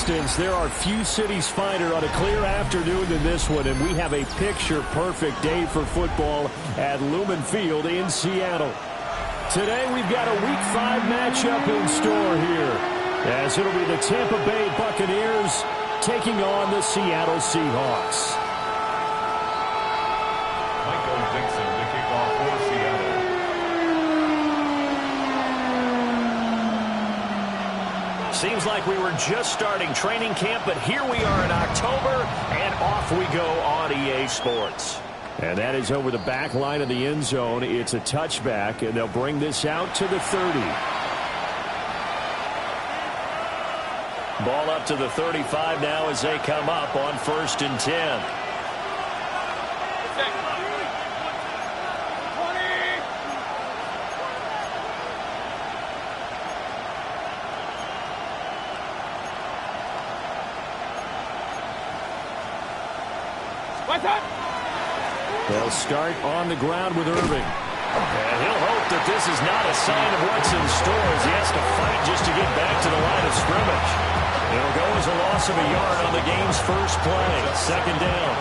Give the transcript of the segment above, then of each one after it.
instance, there are few cities finer on a clear afternoon than this one, and we have a picture-perfect day for football at Lumen Field in Seattle. Today, we've got a Week 5 matchup in store here, as it'll be the Tampa Bay Buccaneers taking on the Seattle Seahawks. Seems like we were just starting training camp, but here we are in October, and off we go on EA Sports. And that is over the back line of the end zone. It's a touchback, and they'll bring this out to the 30. Ball up to the 35 now as they come up on 1st and 10. They'll start on the ground with Irving. And he'll hope that this is not a sign of what's in store as he has to fight just to get back to the line of scrimmage. It'll go as a loss of a yard on the game's first play. 2nd down.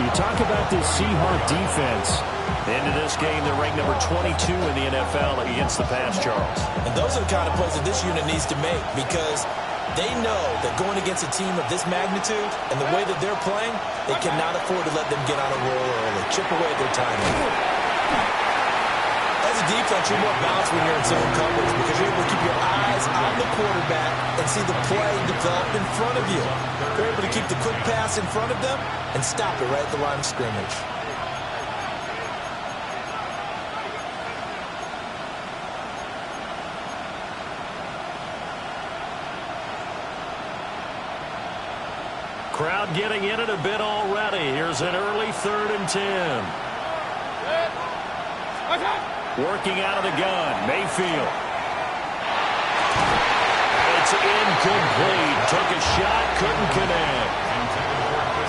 You talk about this Seahawk defense. Into this game, they're ranked number 22 in the NFL against the pass, Charles. And those are the kind of plays that this unit needs to make, because they know that going against a team of this magnitude and the way that they're playing, they cannot afford to let them get on a roll early, chip away at their timing. As a defense, you're more balanced when you're in zone coverage because you're able to keep your eyes on the quarterback and see the play develop in front of you. You're able to keep the quick pass in front of them and stop it right at the line of scrimmage. Crowd getting in it a bit already. Here's an early 3rd and 10. Working out of the gun, Mayfield. It's incomplete. Took a shot, couldn't connect.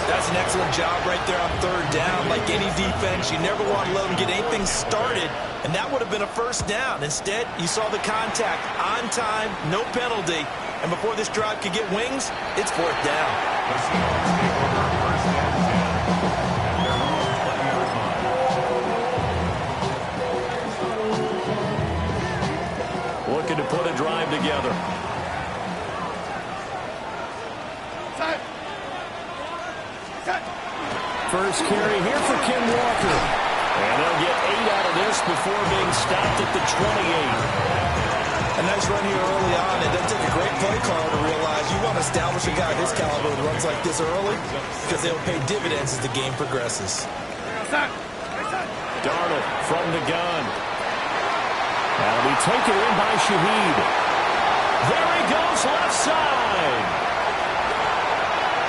That's an excellent job right there on 3rd down. Like any defense, you never want to let them get anything started, and that would have been a 1st down. Instead, you saw the contact on time, no penalty, and before this drive could get wings, it's 4th down. Looking to put a drive together. First carry here for Ken Walker. And they'll get 8 out of this before being stopped at the 28. A nice run here early on. It doesn't take a great play caller to realize you want to establish a guy of his caliber who runs like this early, because they'll pay dividends as the game progresses. Darnold from the gun. That'll be taken in by Shaheed. There he goes, left side.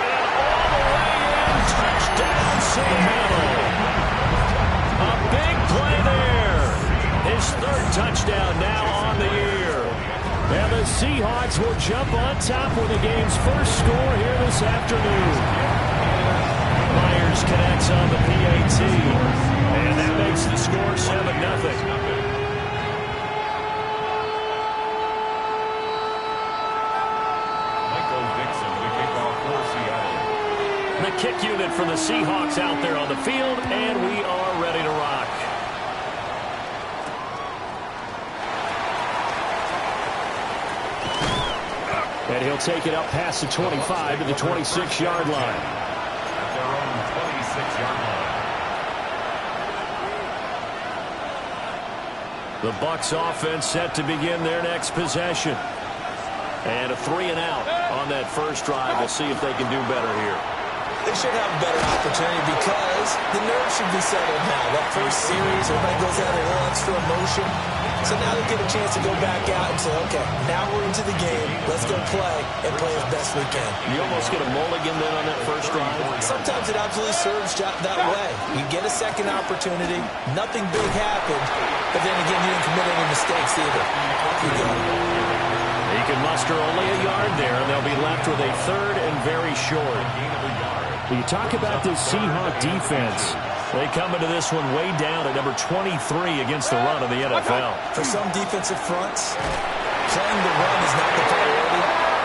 And all the way in, touchdown Seattle. A big play there. His 3rd touchdown now on the year. And the Seahawks will jump on top with the game's first score here this afternoon. Myers connects on the PAT. And that makes the score 7-0. The kick unit for the Seahawks out there on the field, and we are ready to rock. And he'll take it up past the 25 to the 26-yard line. At their own 26-yard line. The Bucs offense set to begin their next possession. And a 3-and-out on that first drive. We'll see if they can do better here. They should have a better opportunity because the nerves should be settled now. That first series, everybody goes out a little extra emotion. So now they get a chance to go back out and say, okay, now we're into the game. Let's go play and play as best we can. You almost get a mulligan then on that first drive. Sometimes it absolutely serves that way. You get a second opportunity. Nothing big happened. But then again, you didn't commit any mistakes either. You go. He can muster only a yard there, and they'll be left with a 3rd and very short. You talk about this Seahawk defense. They come into this one way down at number 23 against the run of the NFL. For some defensive fronts, playing the run is not the priority.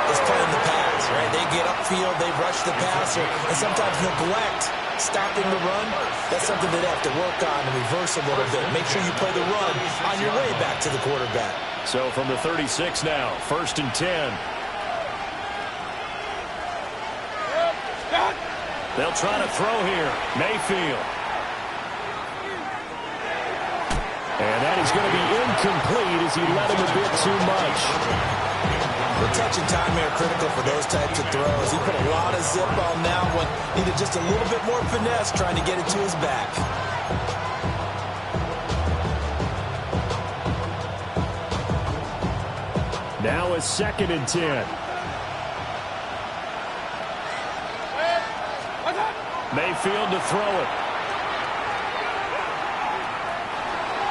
It's playing the pass. right? They get upfield, they rush the passer, and sometimes neglect stopping the run. That's something that they have to work on and reverse a little bit. Make sure you play the run on your way back to the quarterback. So from the 36 now, 1st and 10. They'll try to throw here. Mayfield. And that is going to be incomplete as he led him a bit too much. The touch and time are critical for those types of throws. He put a lot of zip on that one. Needed just a little bit more finesse trying to get it to his back. Now a 2nd and 10. Mayfield to throw it.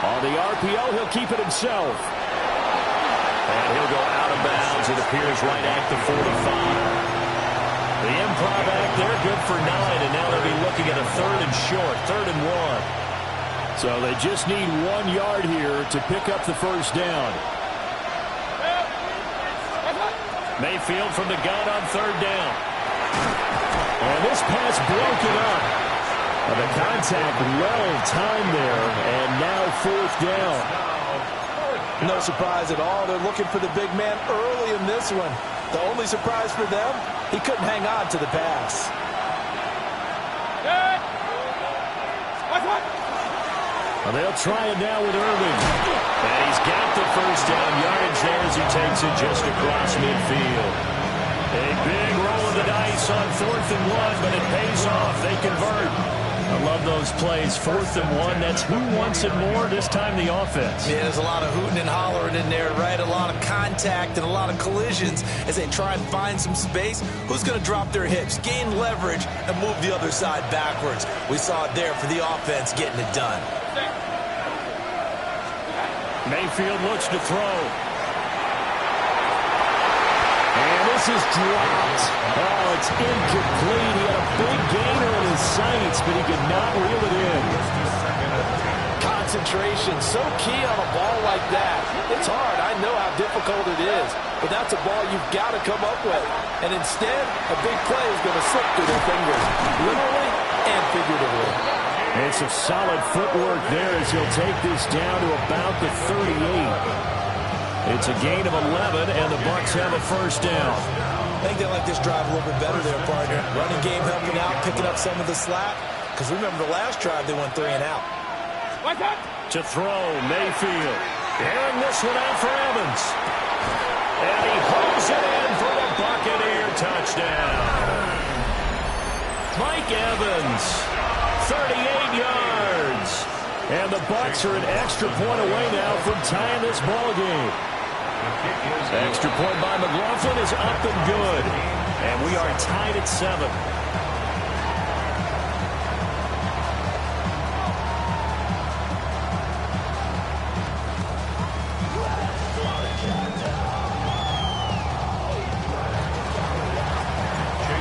On the RPO, he'll keep it himself. And he'll go out of bounds. It appears right at the 45. The improv act there, good for 9, and now they'll be looking at a 3rd and short, 3rd and 1. So they just need 1 yard here to pick up the first down. Mayfield from the gun on 3rd down. And this pass broken up. The contact well timed there, and now 4th down. No surprise at all. They're looking for the big man early in this one. The only surprise for them, he couldn't hang on to the pass. Well, they'll try it now with Irving. And he's got the first down yardage there as he takes it just across midfield. A big roll of the dice on 4th and 1, but it pays off. They convert. I love those plays. 4th and 1. That's who wants it more, this time the offense. Yeah, there's a lot of hooting and hollering in there, right? A lot of contact and a lot of collisions as they try and find some space. Who's going to drop their hips, gain leverage, and move the other side backwards? We saw it there for the offense getting it done. Mayfield looks to throw. And this is dropped. Oh, it's incomplete. He had a big gainer in his sights, but he could not reel it in. Concentration, so key on a ball like that. It's hard. I know how difficult it is, but that's a ball you've got to come up with. And instead, a big play is going to slip through their fingers, literally and figuratively. And some solid footwork there as he'll take this down to about the 38. It's a gain of 11, and the Bucs have a first down. I think they like this drive a little bit better there, partner. Running game helping out, picking up some of the slack. Because remember, the last drive, they went 3 and out. To throw, Mayfield. Airing this one out for Evans. And he pulls it in for the Buccaneer touchdown. Mike Evans, 38 yards. And the Bucs are an extra point away now from tying this ball game. Extra point by McLaughlin is up and good. And we are tied at 7.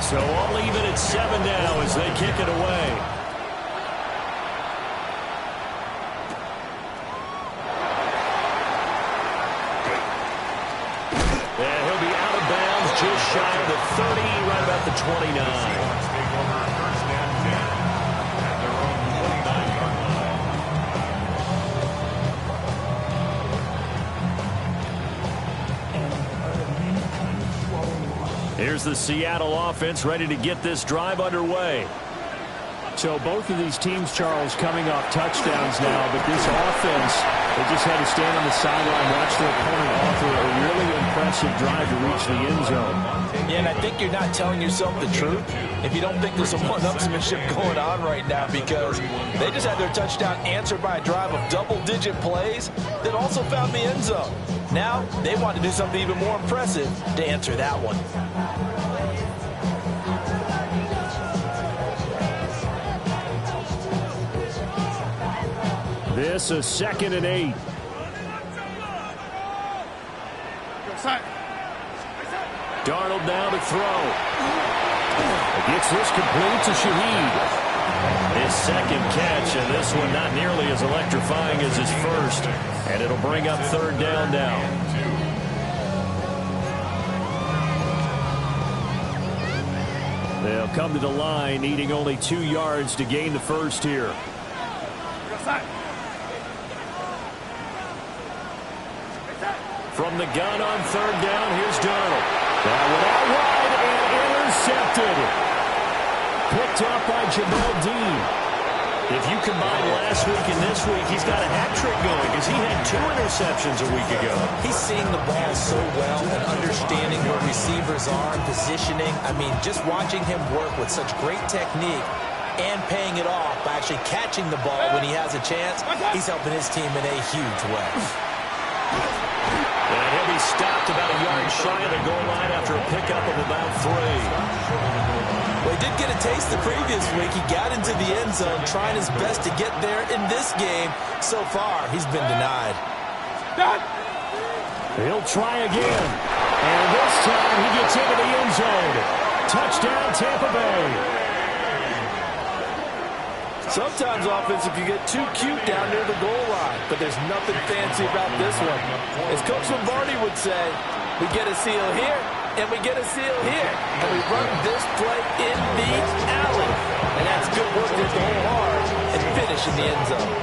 So all even at 7 now as they kick it away. And he'll be out of bounds just shy of the 30, right about the 29. Here's the Seattle offense ready to get this drive underway. So both of these teams, Charles, coming off touchdowns now, but this offense, they just had to stand on the sideline, watch their opponent offer a really impressive drive to reach the end zone. Yeah, and I think you're not telling yourself the truth if you don't think there's some one-upsmanship going on right now, because they just had their touchdown answered by a drive of double-digit plays that also found the end zone. Now they want to do something even more impressive to answer that one. This is 2nd and 8. Darnold now to throw. Gets this complete to Shaheed. His second catch, and this one not nearly as electrifying as his first. And it'll bring up 3rd down now. They'll come to the line, needing only 2 yards to gain the first here. From the gun on third down, here's Darnold. That one out wide and intercepted. Picked up by Jamel Dean. If you combine last week and this week, he's got a hat trick going because he had 2 interceptions a week ago. He's seeing the ball so well and understanding where receivers are, positioning. I mean, just watching him work with such great technique and paying it off by actually catching the ball when he has a chance, he's helping his team in a huge way. And he'll be stopped about a yard shy of the goal line after a pickup of about 3. Well, he did get a taste the previous week. He got into the end zone trying his best to get there in this game. So far, he's been denied. He'll try again. And this time he gets into the end zone. Touchdown, Tampa Bay. Sometimes offense, if you get too cute down near the goal line, but there's nothing fancy about this one. As Coach Lombardi would say, we get a seal here, and we get a seal here, and we run this play in the alley. And that's good work to go hard and finish in the end zone.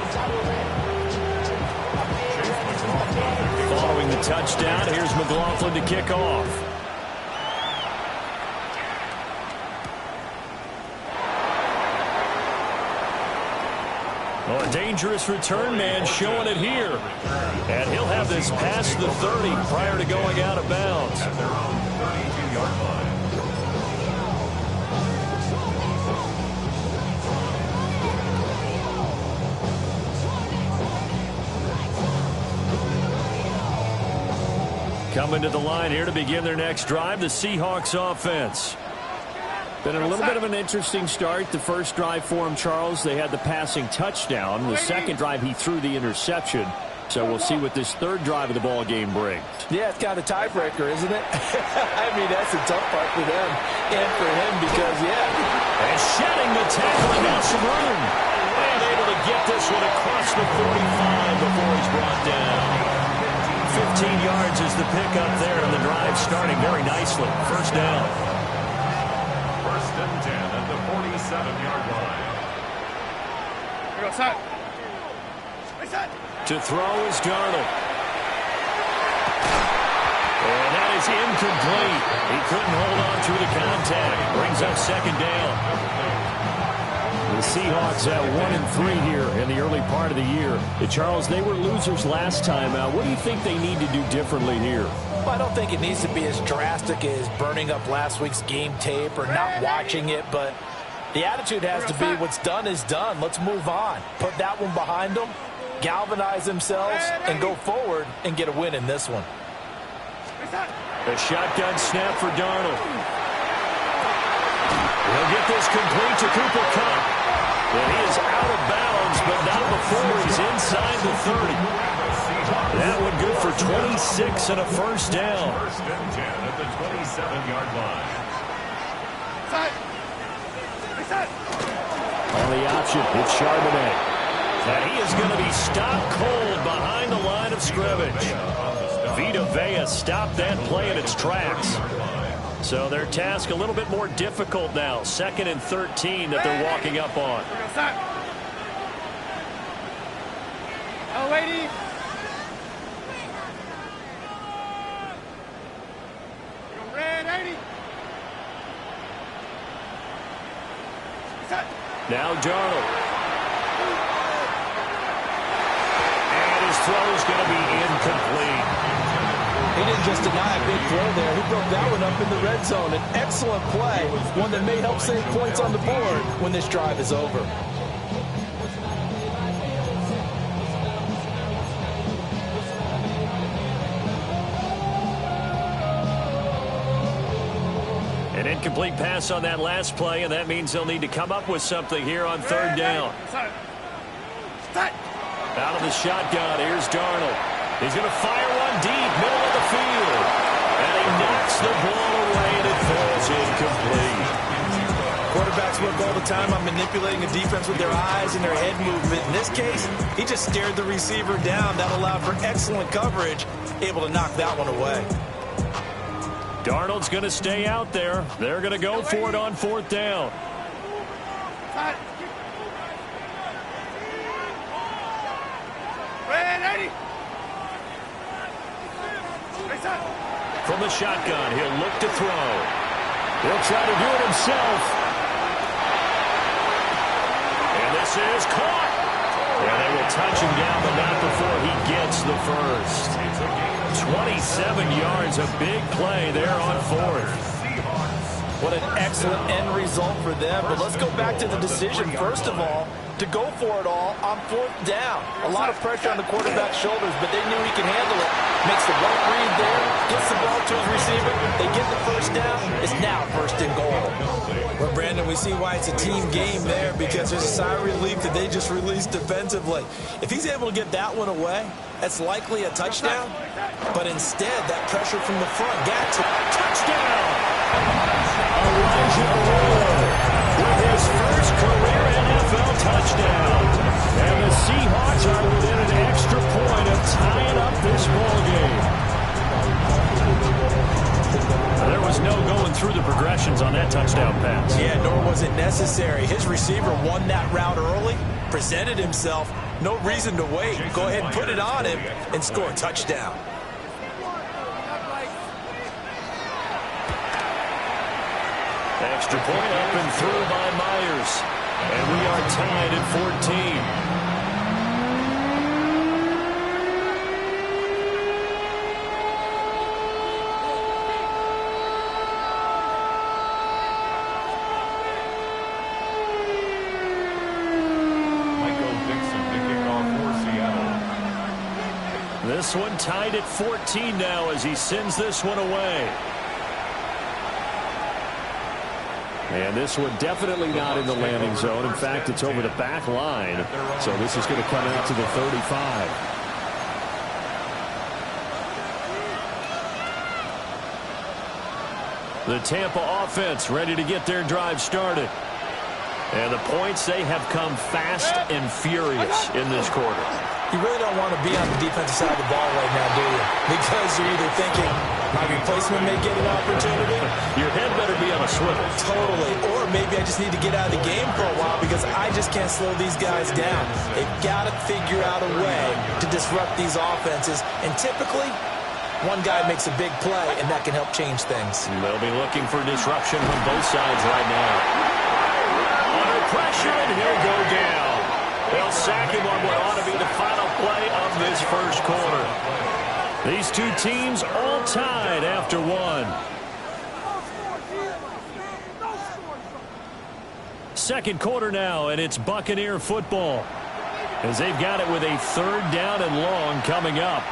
Following the touchdown, here's McLaughlin to kick off. Oh, a dangerous return man showing it here. And he'll have this past the 30 prior to going out of bounds. At their own 32-yard line. Coming to the line here to begin their next drive, the Seahawks offense. Been a little bit of an interesting start. The first drive for him, Charles, they had the passing touchdown. The second drive, he threw the interception. So we'll see what this third drive of the ball game brings. Yeah, it's kind of a tiebreaker, isn't it? I mean, that's a tough part for them and for him because, yeah. And shedding the tackle and now some room. And able to get this one across the 45 before he's brought down. 15 yards is the pickup there, and the drive starting very nicely. First down. First and 10 at the 47-yard line. To throw is Darnold. And that is incomplete. He couldn't hold on through the contact. Brings up second down. The Seahawks at 1-3 here in the early part of the year. Charles, they were losers last time out. What do you think they need to do differently here? Well, I don't think it needs to be as drastic as burning up last week's game tape or not watching it, but the attitude has to be what's done is done. Let's move on. Put that one behind them, galvanize themselves, and go forward and get a win in this one. A shotgun snap for Darnold. He'll get this complete to Cooper Kupp. And he is out of bounds, but not before he's inside the 30. That one good for 26 and a first down. First and 10 at the 27-yard line. On the option, it's Charbonnet. And he is going to be stopped cold behind the line of scrimmage. Vita Vea stopped that play in its tracks. So their task a little bit more difficult now. 2nd and 13 that they're walking up on. Oh, lady. Red 80. Now Darnold. And his throw is going to be incomplete. He didn't just deny a big throw there. He broke that one up in the red zone. An excellent play, one that may help save points on the board when this drive is over. An incomplete pass on that last play, and that means they'll need to come up with something here on third down. Out of the shotgun, here's Darnold. He's going to fire one deep, middle of the field. And he knocks the ball away, and it falls incomplete. Quarterbacks work all the time on manipulating a defense with their eyes and their head movement. In this case, he just stared the receiver down. That allowed for excellent coverage, able to knock that one away. Darnold's going to stay out there. They're going to go for it on 4th down. From the shotgun, he'll look to throw. He'll try to do it himself. And this is caught. And they will touch him down, but not before he gets the first. 27 yards, a big play there on 4th. What an excellent end result for them. But let's go back to the decision, first of all, to go for it all on 4th down. A lot of pressure on the quarterback's shoulders, but they knew he could handle it. Makes the right read there, gets the ball to his receiver. They get the first down. It's now 1st and goal. Well, Brandon, we see why it's a team game there, because there's a sigh of relief that they just released defensively. If he's able to get that one away, that's likely a touchdown. But instead, that pressure from the front got to touchdown. Elijah Moore with his first career NFL touchdown. And the Seahawks are within an extra point of tying up this ballgame. There was no going through the progressions on that touchdown pass. Yeah, nor was it necessary. His receiver won that route early, presented himself. No reason to wait. Go ahead and put it on him and score a touchdown. Extra point up and through by Myers. And we are tied at 14. This one tied at 14 now as he sends this one away. And this one definitely not in the landing zone. In fact, it's over the back line. So this is going to come out to the 35. The Tampa offense ready to get their drive started. And the points, they have come fast and furious in this quarter. You really don't want to be on the defensive side of the ball right now, do you? Because you're either thinking, my replacement may get an opportunity. Your head better be on a swivel. Totally. Or maybe I just need to get out of the game for a while because I just can't slow these guys down. They've got to figure out a way to disrupt these offenses. And typically, one guy makes a big play, and that can help change things. They'll be looking for disruption from both sides right now. Under pressure, and he'll go down. They'll sack him on what ought to be the final play of this first quarter. These two teams all tied after one. Second quarter now, and it's Buccaneer football as they've got it with a 3rd down and long coming up.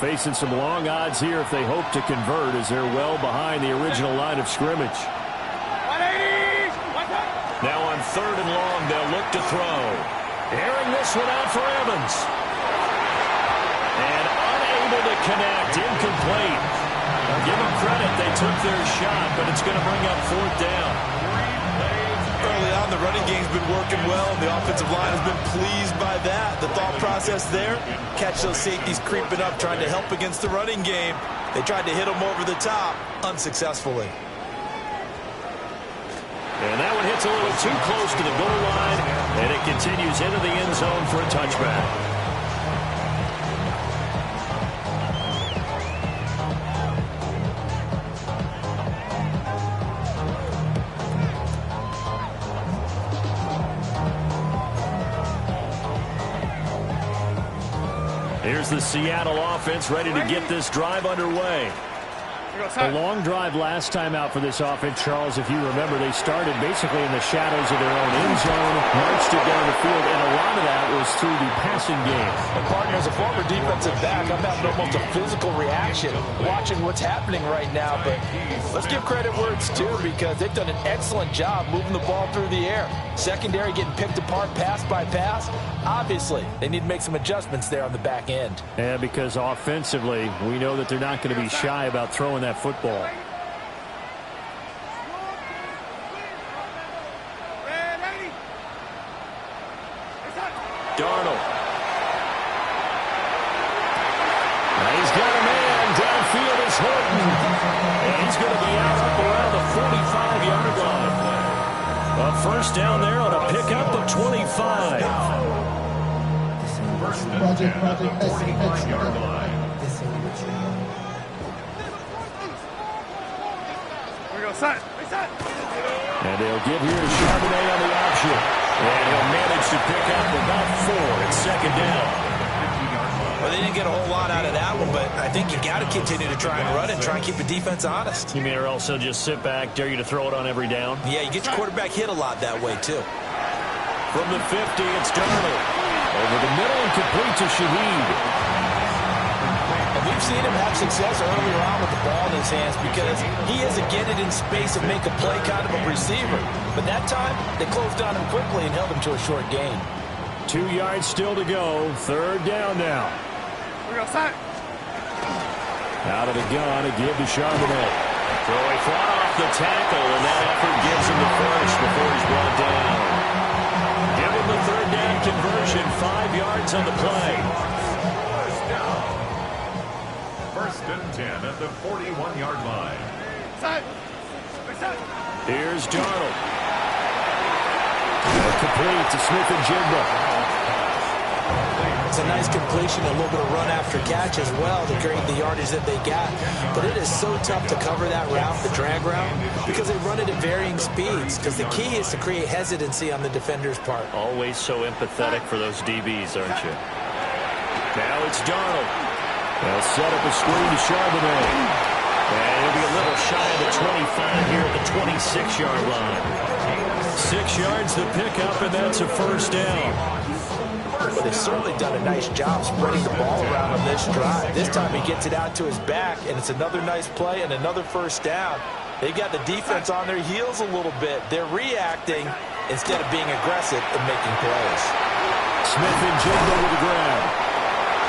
Facing some long odds here if they hope to convert as they're well behind the original line of scrimmage. Now on 3rd and long, they'll look to throw. Airing this one out for Evans. And unable to connect, incomplete. Now give them credit, they took their shot, but it's going to bring up 4th down. Early on, the running game's been working well. The offensive line has been pleased by that. The thought process there, catch those safeties creeping up, trying to help against the running game. They tried to hit them over the top, unsuccessfully. And that one hits a little too close to the goal line, and it continues into the end zone for a touchback. Here's the Seattle offense ready to get this drive underway. A long drive last time out for this offense, Charles. If you remember, they started basically in the shadows of their own end zone, marched it down the field, and a lot of that was through the passing game. And partner, as a former defensive back, I'm having almost a physical reaction watching what's happening right now. But let's give credit where it's due because they've done an excellent job moving the ball through the air. Secondary getting picked apart pass by pass. Obviously, they need to make some adjustments there on the back end. Yeah, because offensively, we know that they're not going to be shy about throwing that football. Darnold. Now he's got a man. Downfield is Horton. A first down there on a pickup of 25. First and 10 at the 45-yard line. We go, set. Reset. And they'll give here to Charbonnet on the option. And he'll manage to pick up about 4 at second down. Well, they didn't get a whole lot out of that one, but I think you got to continue to try and run and try and keep the defense honest. You mean or also just sit back, dare you to throw it on every down? Yeah, you get your quarterback hit a lot that way, too. From the 50, it's Darnold. Over the middle and complete to Shaheed. And we've seen him have success earlier on with the ball in his hands because he is a get it in space and make a play kind of a receiver. But that time, they closed on him quickly and held him to a short gain. 2 yards still to go. Third down now. We go, set. Out of the gun, a give to Charbonnet. Throwing flat off the tackle, and that effort gets him to first before he's brought down. Give him the third down conversion, 5 yards on the play. First and 10 at the 41-yard line. Set. Reset. Here's Darnold. Complete to Smith and Jigba. It's a nice completion, a little bit of run after catch as well to create the yardage that they got. But it is so tough to cover that route, the drag route, because they run it at varying speeds. Because the key is to create hesitancy on the defender's part. Always so empathetic for those DBs, aren't you? Now it's Darnold. They'll set up a screen to Charbonnet. And he'll be a little shy of the 25 here at the 26-yard line. 6 yards to pick up, and that's a first down. But they've certainly done a nice job spreading the ball around on this drive. This time he gets it out to his back, and it's another nice play and another first down. They've got the defense on their heels a little bit. They're reacting instead of being aggressive and making plays. Smith and Jigba with the grab.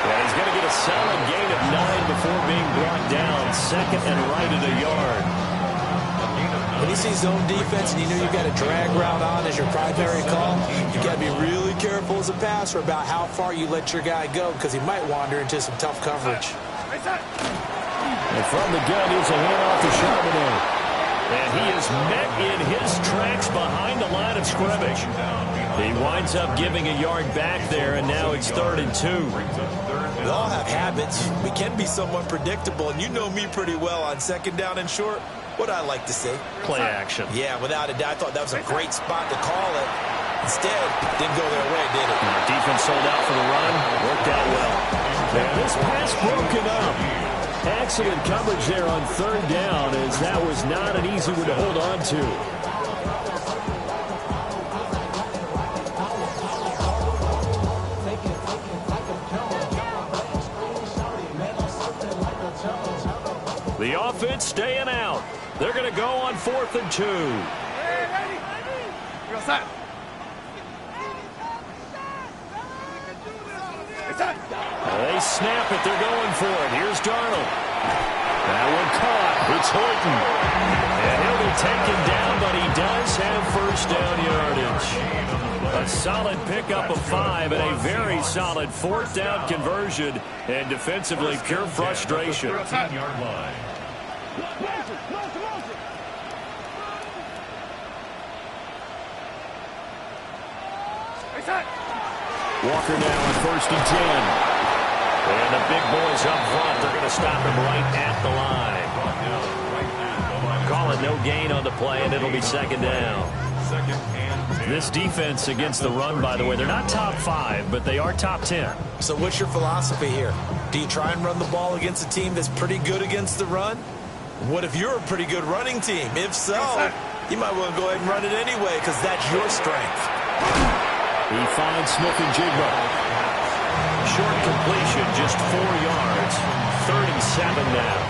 Yeah, he's going to get a solid gain of 9 before being brought down. Second and right at a yard. When you see zone defense and you know you've got a drag route on as your primary call, you've got to be really careful as a passer about how far you let your guy go because he might wander into some tough coverage. And from the gun, here's a handoff to Charbonnet. And he is met in his tracks behind the line of scrimmage. He winds up giving a yard back there, and now it's 3rd and 2. We all have habits. We can be somewhat predictable, and you know me pretty well on second down and short. What I like to see. Play action. Yeah, without a doubt. I thought that was a great spot to call it. Instead, didn't go their way, did it? Our defense sold out for the run. Worked out well. And this pass broken up. Excellent coverage there on 3rd down, as that was not an easy one to hold on to. The offense staying out. They're going to go on 4th and 2. Go, set. They snap it. They're going for it. Here's Darnold. That one caught. It's Horton. And he'll be taken down, but he does have first down yardage. A solid pickup of 5 and a very solid 4th down conversion. And defensively, pure frustration. 10-yard line. Walker now on 1st and 10. And the big boys up front, they're going to stop him right at the line. Calling no gain on the play, and it'll be 2nd down. This defense against the run, by the way, they're not top 5, but they are top 10. So what's your philosophy here? Do you try and run the ball against a team that's pretty good against the run? What if you're a pretty good running team? If so, you might want to go ahead and run it anyway because that's your strength. He finds Smith and Jigba. Short completion, just 4 yards. 37 now.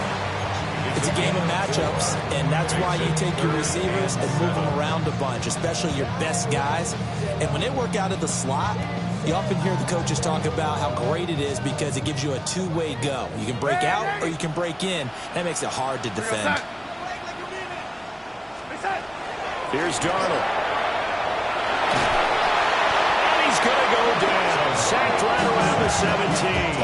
It's a game of matchups, and that's why you take your receivers and move them around a bunch, especially your best guys. And when they work out of the slot, you often hear the coaches talk about how great it is because it gives you a two-way go. You can break out or you can break in. That makes it hard to defend. Here's Darnold. And he's going to go down. Sacked right around the 17.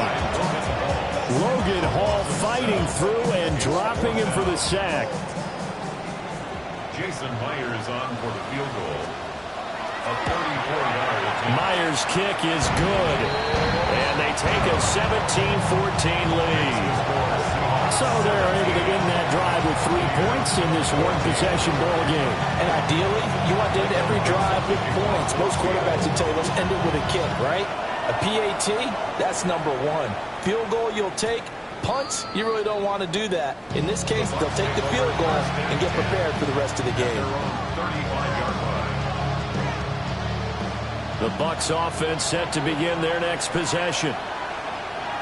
Logan Hall fighting through and dropping him for the sack. Jason Myers on for the field goal. A 34-yard attempt. Myers' kick is good. And they take a 17-14 lead. So they're able to end that drive with 3 points in this one-possession ball game. And ideally, you want to end every drive with points. Most quarterbacks would tell you, let's end it with a kick, right? A PAT, that's number one. Field goal you'll take. Punts, you really don't want to do that. In this case, they'll take the field goal and get prepared for the rest of the game. 35-yard line. The Bucs offense set to begin their next possession.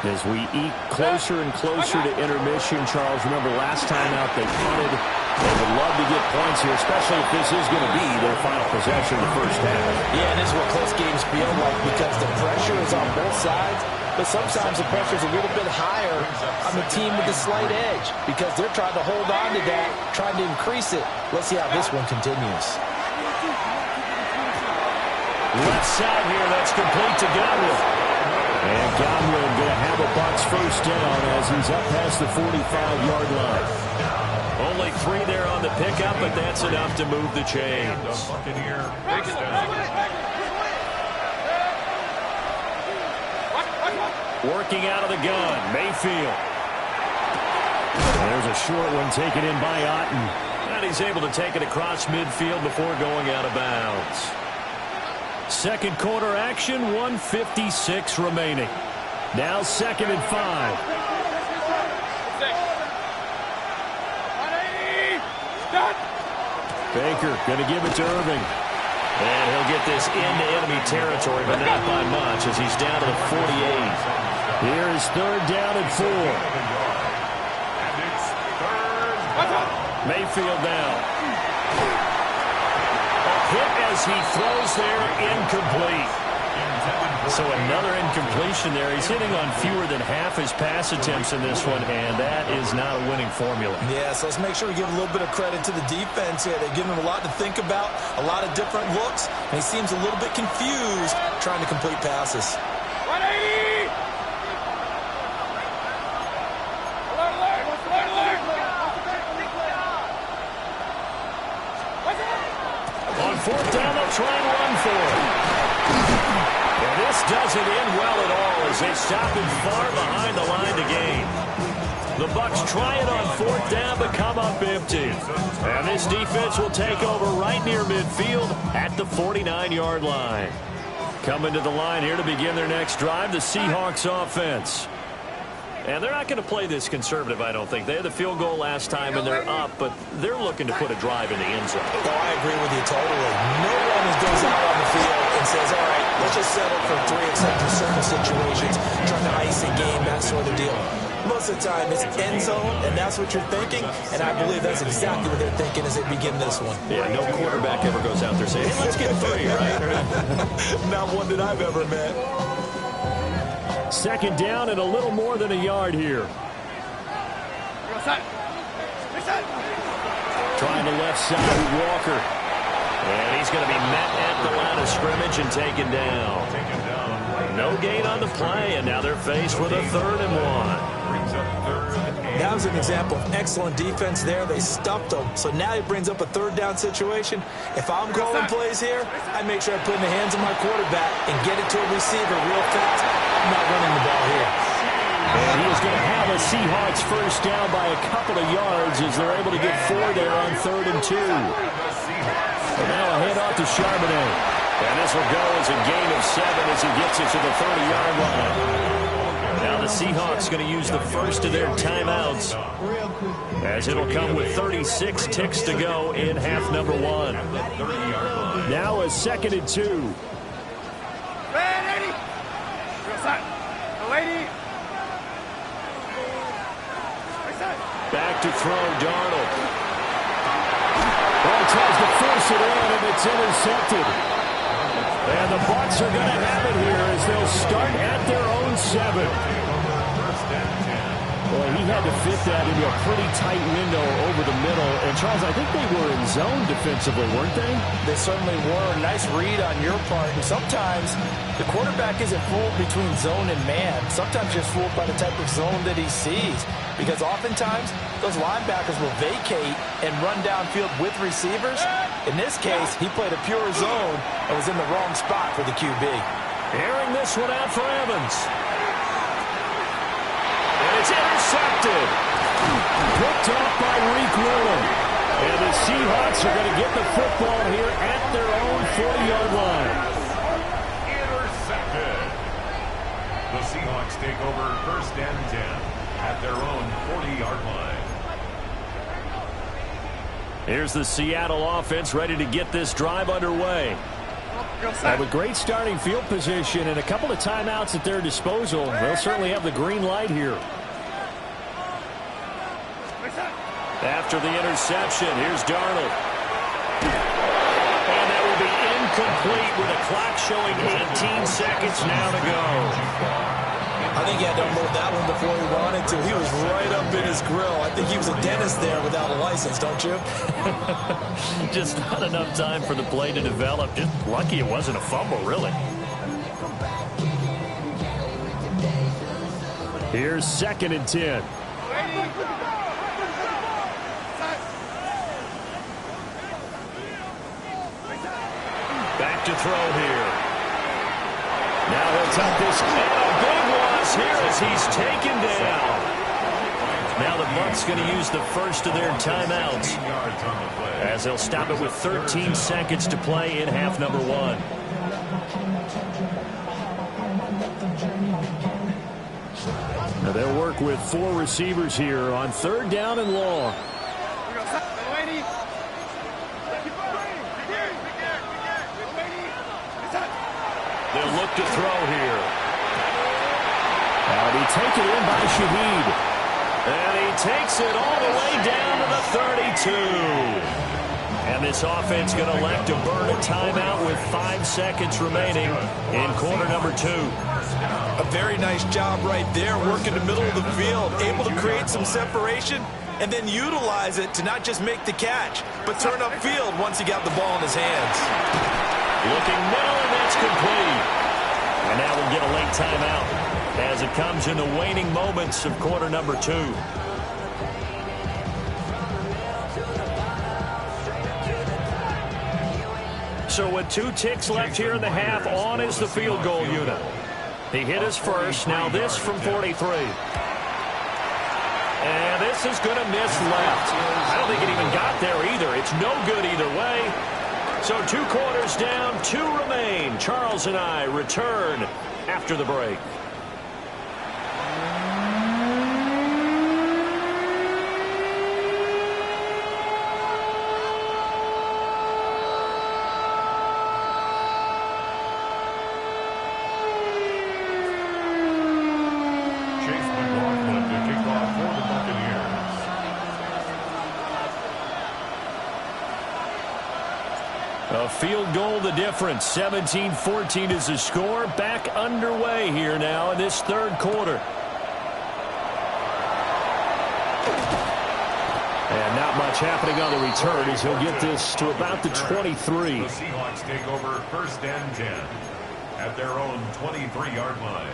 As we eke closer and closer to intermission, Charles, remember last time out they punted. They would love to get points here, especially if this is going to be their final possession of the first half. Yeah, and this is what close games feel like because the pressure is on both sides, but sometimes the pressure is a little bit higher on the team with the slight edge because they're trying to hold on to that, trying to increase it. Let's see how this one continues. Left side here, that's complete to Godwin. And Godwin going to have a Bucs first down as he's up past the 45-yard line. Only 3 there on the pickup, but that's enough to move the chains. The Buccaneer first down. Working out of the gun, Mayfield. There's a short one taken in by Otten. And he's able to take it across midfield before going out of bounds. Second quarter action, 1:56 remaining. Now 2nd and 5. Baker going to give it to Irving. And he'll get this into enemy territory, but not by much as he's down to the 48. Here is 3rd down and 4. And it's 3rd down. Mayfield down. Hit as he throws there, incomplete. So another incompletion there. He's hitting on fewer than half his pass attempts in this one, and that is not a winning formula. Yeah, so let's make sure we give a little bit of credit to the defense here. They've given him a lot to think about, a lot of different looks, and he seems a little bit confused trying to complete passes. 180! On 4th down, they'll try and run for it. And this doesn't end well at all as they stop him far behind the line to gain. The Bucs try it on 4th down, but come up empty. And this defense will take over right near midfield at the 49-yard line. Coming to the line here to begin their next drive, the Seahawks offense. And they're not going to play this conservative, I don't think. They had the field goal last time, and they're up, but they're looking to put a drive in the end zone. Oh, I agree with you totally. No one goes out on the field and says, all right, let's just settle for 3 except for certain situations, trying to ice a game, that sort of deal. Most of the time, it's end zone, and that's what you're thinking, and I believe that's exactly what they're thinking as they begin this one. Yeah, no quarterback ever goes out there saying, hey, let's get 3, right? Not one that I've ever met. 2nd down and a little more than a yard here. Trying the left side with Walker. And he's going to be met at the line of scrimmage and taken down. No gain on the play, and now they're faced with a 3rd and 1. Brings up 3rd and 8. That was an example of excellent defense there. They stuffed them. So now he brings up a 3rd down situation. If I'm calling plays here, I make sure I put it in the hands of my quarterback and get it to a receiver real fast. I'm not running the ball here. And he is going to have a Seahawks first down by a couple of yards as they're able to get 4 there on 3rd and 2. And now a handoff to Charbonnet. And this will go as a gain of 7 as he gets it to the 30-yard line. Now the Seahawks going to use the first of their timeouts as it'll come with 36 ticks to go in half number 1. Now a 2nd and 2. Back to throw, Darnold. Ball tries to force it in, and it's intercepted. And the Bucs are going to have it here as they'll start at their own 7. Well, he had to fit that into a pretty tight window over the middle. And, Charles, I think they were in zone defensively, weren't they? They certainly were. Nice read on your part. And sometimes the quarterback isn't fooled between zone and man. Sometimes you're fooled by the type of zone that he sees. Because oftentimes, those linebackers will vacate and run downfield with receivers. In this case, he played a pure zone and was in the wrong spot for the QB. Airing this one out for Evans. And it's intercepted. Picked off by Reek Willen. And the Seahawks are going to get the football here at their own 40-yard line. Intercepted. The Seahawks take over first and 10 at their own 40-yard line. Here's the Seattle offense ready to get this drive underway. With great starting field position and a couple of timeouts at their disposal, they'll certainly have the green light here. After the interception, here's Darnold. And that will be incomplete with a clock showing 18 seconds now to go. I think he had to unload that one before he wanted to. He was right up in his grill. I think he was a dentist there without a license, don't you? Just not enough time for the play to develop. Just lucky it wasn't a fumble, really. Here's 2nd and 10. Back to throw here. Now he'll tuck this. And a big loss here as he's taken down. Now the Bucs going to use the first of their timeouts as they'll stop it with 13 seconds to play in half number 1. Now they'll work with 4 receivers here on 3rd down and long. They'll look to throw here. That'll be taken in by Shaheed. And he takes it all the way down to the 32. And this offense going to elect to burn a timeout with 5 seconds remaining in quarter number 2. A very nice job right there, working the middle of the field, able to create some separation and then utilize it to not just make the catch, but turn upfield once he got the ball in his hands. Looking middle, and that's complete. And now we'll get a late timeout as it comes in the waning moments of quarter number 2. So with 2 ticks left here in the half, on is the field goal unit. He hit his first. Now this from 43. And this is going to miss left. I don't think it even got there either. It's no good either way. So 2 quarters down, 2 remain. Charles and I return after the break. A field goal the difference. 17-14 is the score. Back underway here now in this 3rd quarter. And not much happening on the return as he'll get this to about the 23. The Seahawks take over first and 10 at their own 23-yard line.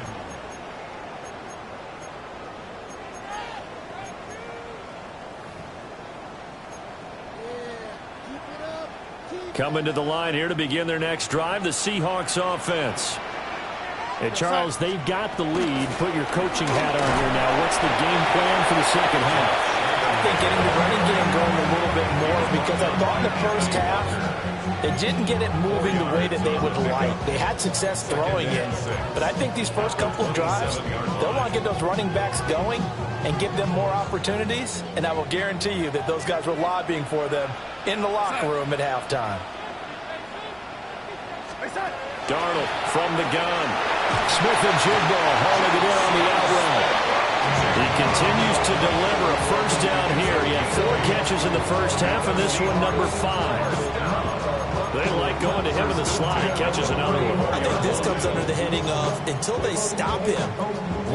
Coming to the line here to begin their next drive, the Seahawks offense. And Charles, they've got the lead. Put your coaching hat on here now. What's the game plan for the second half? I think getting the running game going a little bit more, because I thought in the first half they didn't get it moving the way that they would like. They had success throwing it, but I think these first couple of drives, they'll want to get those running backs going and give them more opportunities, and I will guarantee you that those guys were lobbying for them in the locker room at halftime. Darnold from the gun. Smith and Jigba hauling it in on the out route. He continues to deliver a first down here. He had 4 catches in the first half, and this one number 5. They like going to him in the slot. He catches another one. I think this comes under the heading of, until they stop him,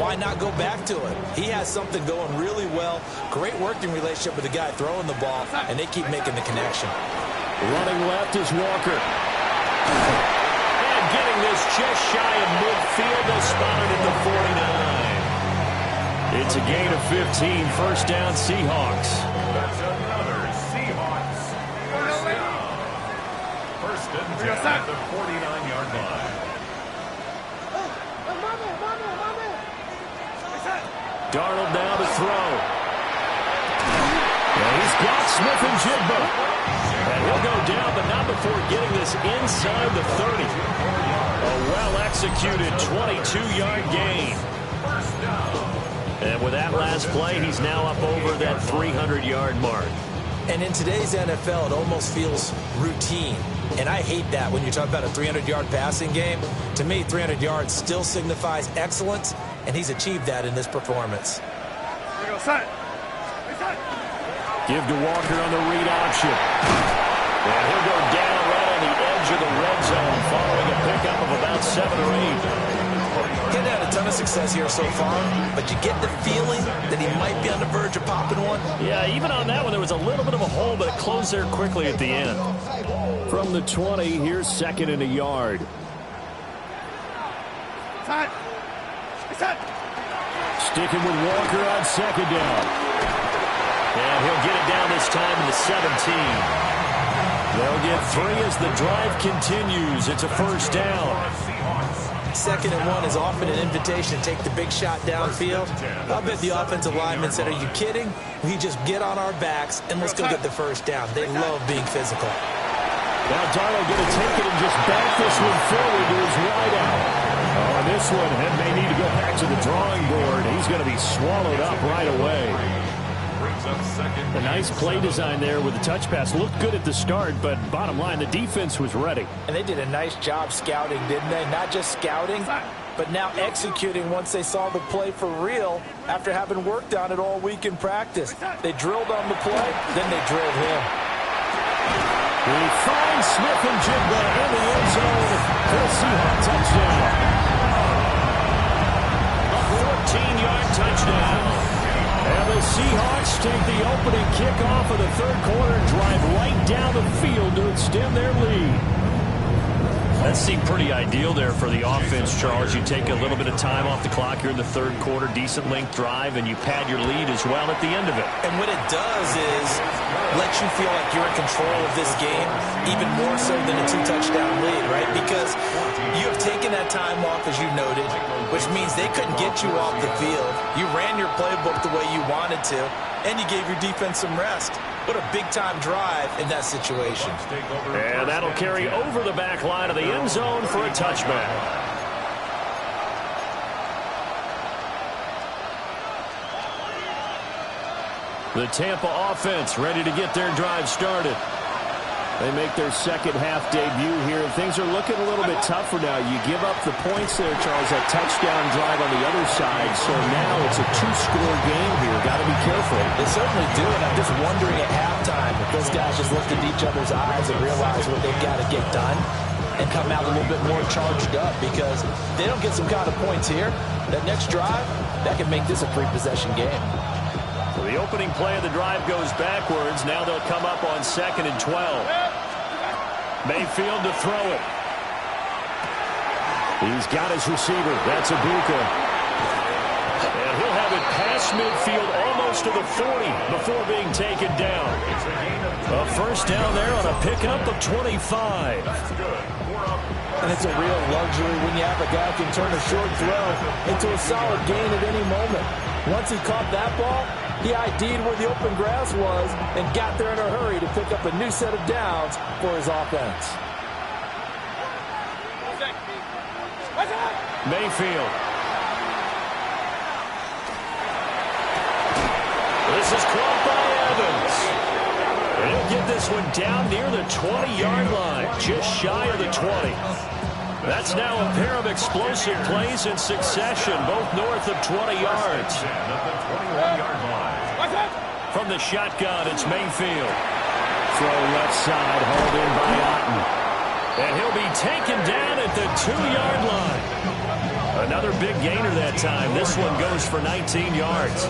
why not go back to it? He has something going really well. Great working relationship with the guy throwing the ball, and they keep making the connection. Running left is Walker. And getting this just shy of midfield. They spotted at the 49. It's a gain of 15. First down, Seahawks. That's another Seahawks first down. First and 10 at the 49-yard line. Darnold now to throw. And he's got Smith and Jigba. And he'll go down, but not before getting this inside the 30. A well-executed 22-yard gain. And with that last play, he's now up over that 300-yard mark. And in today's NFL, it almost feels routine. And I hate that when you talk about a 300-yard passing game. To me, 300 yards still signifies excellence, and he's achieved that in this performance. Give to Walker on the read option. And he'll go down right on the edge of the red zone following a pickup of about 7 or 8. He's had a ton of success here so far, but you get the feeling that he might be on the verge of popping one. Yeah, even on that one, there was a little bit of a hole, but it closed there quickly at the end. From the 20, here's second and a yard. Sticking with Walker on second down. And he'll get it down this time to the 17. They'll get 3 as the drive continues. It's a first down. Second and 1 is often an invitation to take the big shot downfield. I'll bet the offensive linemen said, are you kidding? We just get on our backs and let's go get the first down. They love being physical. Now Darnold going to take it and just back this one forward to his wideout. On this one, and may need to go back to the drawing board. He's going to be swallowed up right away. A nice play design there with the touch pass. Looked good at the start, but bottom line, the defense was ready. And they did a nice job scouting, didn't they? Not just scouting, but now executing once they saw the play for real after having worked on it all week in practice. They drilled on the play, then they drilled him. He finds Smith and Jigba in the end zone for a Seahawks touchdown. A 14-yard touchdown. And the Seahawks take the opening kickoff of the third quarter and drive right down the field to extend their lead. That seemed pretty ideal there for the offense, Charles. You take a little bit of time off the clock here in the third quarter, decent length drive, and you pad your lead as well at the end of it. And what it does is let you feel like you're in control of this game, even more so than a 2-touchdown lead, right? Because you have taken that time off, as you noted, which means they couldn't get you off the field. You ran your playbook the way you wanted to, and you gave your defense some rest. What a big-time drive in that situation. And that'll carry over the back line of the end zone for a touchback. The Tampa offense ready to get their drive started. They make their second half debut here. Things are looking a little bit tougher now. You give up the points there, Charles, that touchdown drive on the other side. So now it's a 2-score game here. Got to be careful. They certainly do, and I'm just wondering at halftime if those guys just looked into each other's eyes and realize what they've got to get done and come out a little bit more charged up, because if they don't get some kind of points here, that next drive, that can make this a 3-possession game. So the opening play of the drive goes backwards. Now they'll come up on 2nd and 12. Mayfield to throw it. He's got his receiver. That's Ibuka. And he'll have it past midfield almost to the 40 before being taken down. A first down there on a pickup of 25. And it's a real luxury when you have a guy who can turn a short throw into a solid gain at any moment. Once he caught that ball, he ID'd where the open grass was and got there in a hurry to pick up a new set of downs for his offense. Mayfield. This is caught by Evans. And he'll get this one down near the 20-yard line, just shy of the 20. That's now a pair of explosive plays in succession, both north of 20 yards. From the shotgun, it's Mayfield. Throw left side, hauled in by Otten. And he'll be taken down at the 2-yard line. Another big gainer that time. This one goes for 19 yards.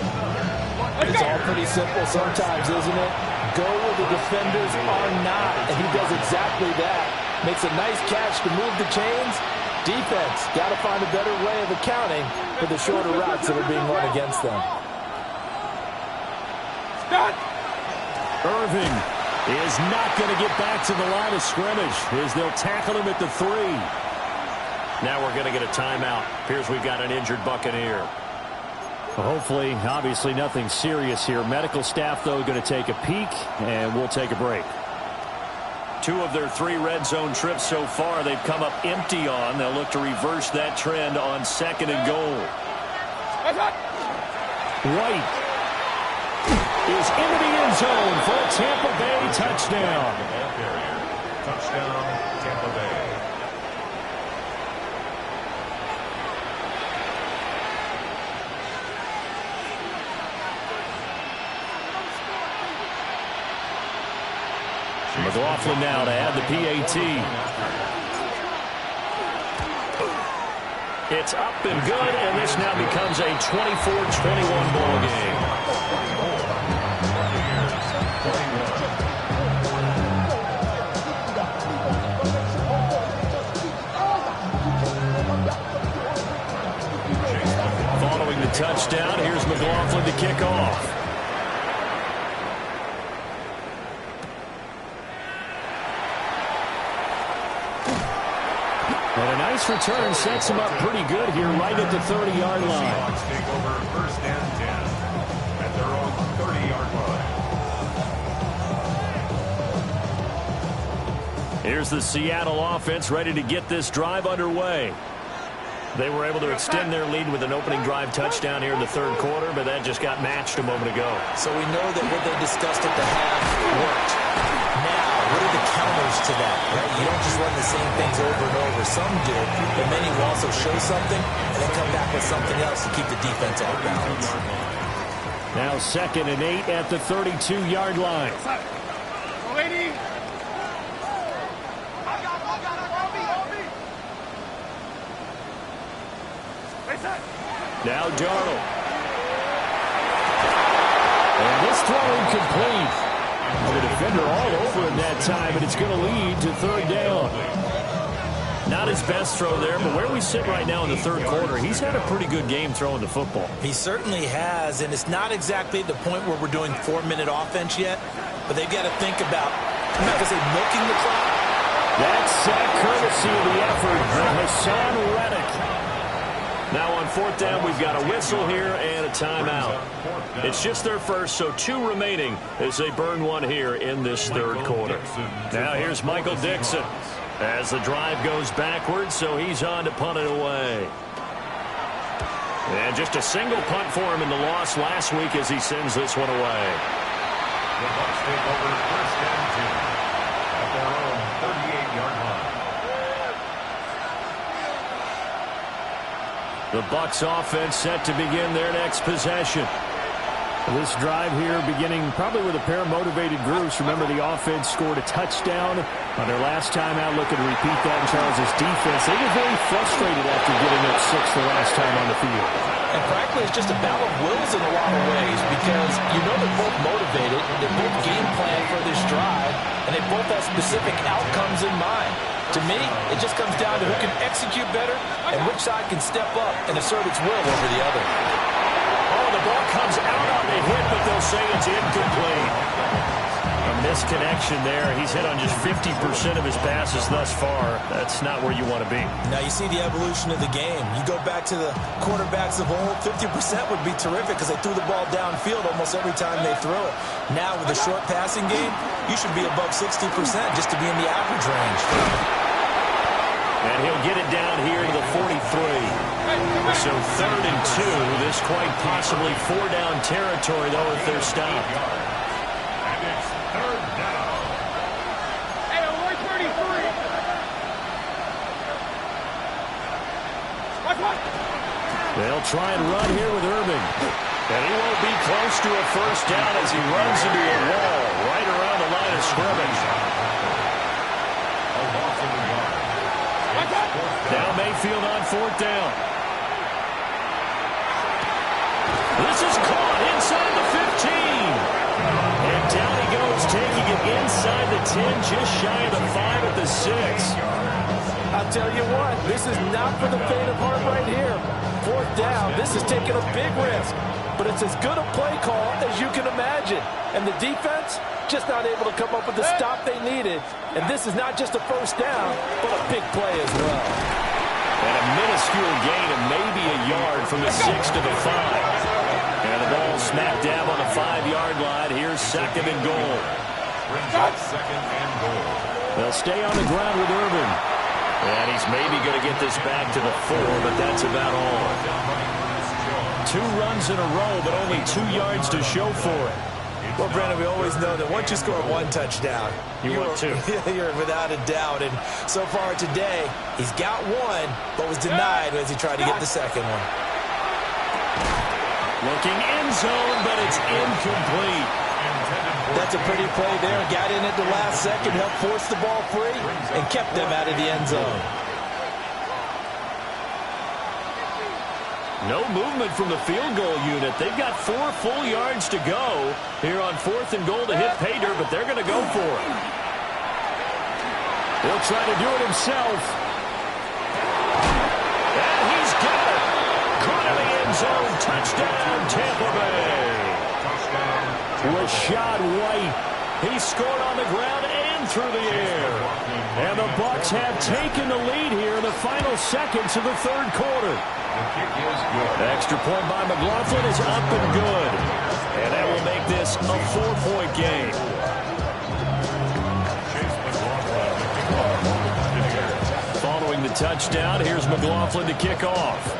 It's all pretty simple sometimes, isn't it? Go where the defenders are not, and he does exactly that. Makes a nice catch to move the chains. Defense, got to find a better way of accounting for the shorter routes that are being run against them. Irving is not going to get back to the line of scrimmage as they'll tackle him at the 3. Now we're going to get a timeout. Appears we've got an injured Buccaneer. Hopefully, obviously nothing serious here. Medical staff, though, going to take a peek, and we'll take a break. 2 of their 3 red zone trips so far, they've come up empty on. They'll look to reverse that trend on 2nd and goal. White is into the end zone for a Tampa Bay touchdown. Touchdown, Tampa Bay. McLaughlin now to add the PAT. It's up and good, and this now becomes a 24-21 ball game. Following the touchdown, here's McLaughlin to kick off. And a nice return sets him up pretty good here right at the 30-yard line. Seahawks take over 1st and 10 at their own 30-yard line. Here's the Seattle offense ready to get this drive underway. They were able to extend their lead with an opening drive touchdown here in the 3rd quarter, but that just got matched a moment ago. So we know that what they discussed at the half worked. Now, what are the counters to that? Right? You don't just run the same things over and over. Some do, but many will also show something and then come back with something else to keep the defense off balance. Now 2nd and 8 at the 32-yard line. Now Darnold. And this throw incomplete. The defender all over him that time, and it's going to lead to 3rd down. Not his best throw there, but where we sit right now in the 3rd quarter, he's had a pretty good game throwing the football. He certainly has, and it's not exactly the point where we're doing 4-minute offense yet, but they've got to think about, I'm not going to say milking the clock. That's courtesy of the effort from Hassan Reddick. Now on 4th down, we've got a whistle here and a timeout. It's just their first, so 2 remaining as they burn one here in this 3rd quarter. Now here's Michael Dixon as the drive goes backwards, so he's on to punt it away. And just a single punt for him in the loss last week as he sends this one away. The Bucs take over 1st and 10 at their own 38-yard line. The Bucs offense set to begin their next possession. This drive here beginning probably with a pair of motivated groups. Remember, the offense scored a touchdown on their last time out. Looking to repeat that in Charles' defense. They were very frustrated after giving up 6 the last time on the field. And frankly, it's just a battle of wills in a lot of ways because you know they're both motivated, they both game plan for this drive, and they both have specific outcomes in mind. To me, it just comes down to who can execute better and which side can step up and assert its will over the other. Oh, the ball comes out on the hit, but they'll say it's incomplete. A misconnection there. He's hit on just 50% of his passes thus far. That's not where you want to be. Now you see the evolution of the game. You go back to the quarterbacks of old, 50% would be terrific because they threw the ball downfield almost every time they throw it. Now with the short passing game, you should be above 60% just to be in the average range. And he'll get it down here to the 43. So 3rd and 2. This quite possibly 4-down territory, though, if they're stopped. And it's 3rd down. Hey, 133. Watch. They'll try and run here with Irving. And he won't be close to a 1st down as he runs into a wall right around the line of scrimmage. A loss of the yard. field on 4th down. This is caught inside the 15. And down he goes, taking it inside the 10, just shy of the 5 at the 6. I'll tell you what, this is not for the faint of heart right here. 4th down, this is taking a big risk. But it's as good a play call as you can imagine. And the defense just not able to come up with the stop they needed. And this is not just a 1st down, but a big play as well. And a minuscule gain of maybe a yard from the 6 to the 5. And the ball smacked down on the 5-yard line. Here's 2nd and goal. Brings up 2nd and goal. They'll stay on the ground with Irvin. And he's maybe going to get this back to the 4, but that's about all. 2 runs in a row, but only 2 yards to show for it. Well, Brandon, we always know that once you score 1 touchdown, You want 2. You're without a doubt. And so far today, he's got 1, but was denied as he tried to get the 2nd one. Looking end zone, but it's incomplete. That's a pretty play there. Got in at the last second, helped force the ball free, and kept them out of the end zone. No movement from the field goal unit. They've got 4 full yards to go here on 4th and goal to hit pay dirt, but they're going to go for it. He'll try to do it himself. And he's got it. Caught in the end zone. Touchdown, Tampa Bay. Rashad White. He scored on the ground and through the air. And the Bucs have taken the lead here in the final seconds of the 3rd quarter. The extra point by McLaughlin is up and good. And that will make this a 4-point game. Following the touchdown, here's McLaughlin to kick off.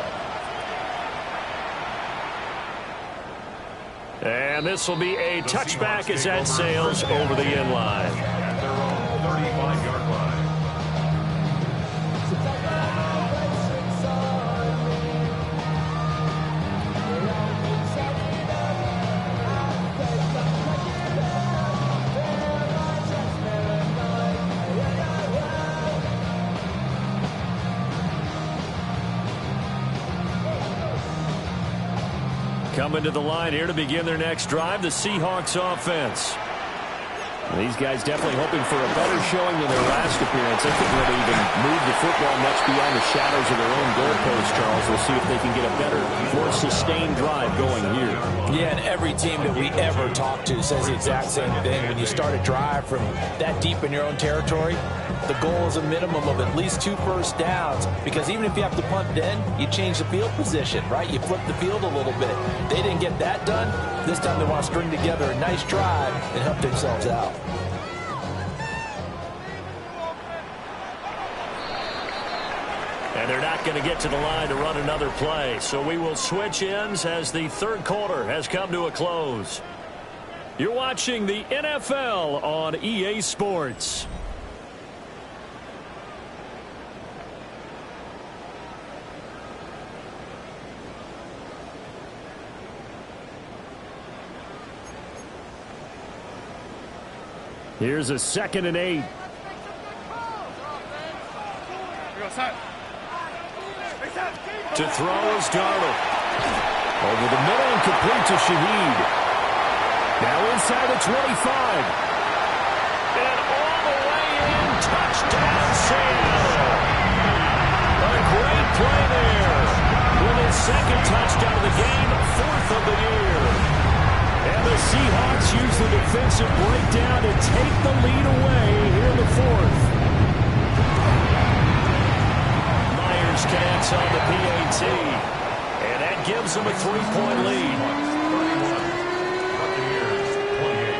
And this will be a touchback as that sails over the end line. At their own 35-yard line. Coming to the line here to begin their next drive, the Seahawks offense. These guys definitely hoping for a better showing than their last appearance. I think they'll even move the football much beyond the shadows of their own goalpost, Charles. We'll see if they can get a better, more sustained drive going here. Yeah, and every team that we ever talk to says the exact same thing. When you start a drive from that deep in your own territory, the goal is a minimum of at least 2 first downs, because even if you have to punt then, you change the field position, right? You flip the field a little bit. They didn't get that done. This time they want to string together a nice drive and help themselves out. And they're not going to get to the line to run another play. So we will switch ends as the 3rd quarter has come to a close. You're watching the NFL on EA Sports. Here's a 2nd and 8. To throw is Darnold. Over the middle and complete to Shaheed. Now inside the 25. And all the way in. Touchdown, Seattle. A great play there. With his 2nd touchdown of the game, 4th of the year. And the Seahawks use the defensive breakdown to take the lead away here in the 4th. Myers connects on the PAT. And that gives them a 3-point lead. 31. Buccaneers, 28.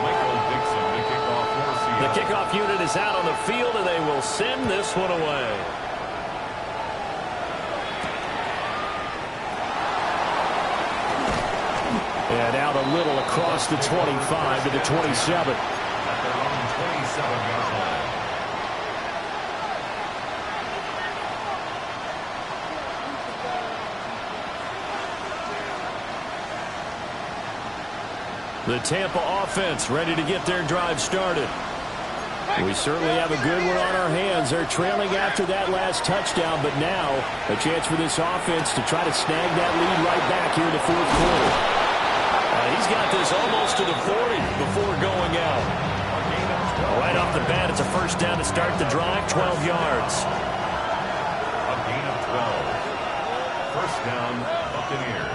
Michael Dixon, the kickoff for Seattle. The kickoff unit is out on the field, and they will send this one away. And out a little across the 25 to the 27. At their own 27-yard line. The Tampa offense ready to get their drive started. We certainly have a good one on our hands. They're trailing after that last touchdown, but now a chance for this offense to try to snag that lead right back here in the fourth quarter. He's got this almost to the 40 before going out. Right off the bat, it's a first down to start the drive, 12 yards. A gain of 12. First down, Buccaneers.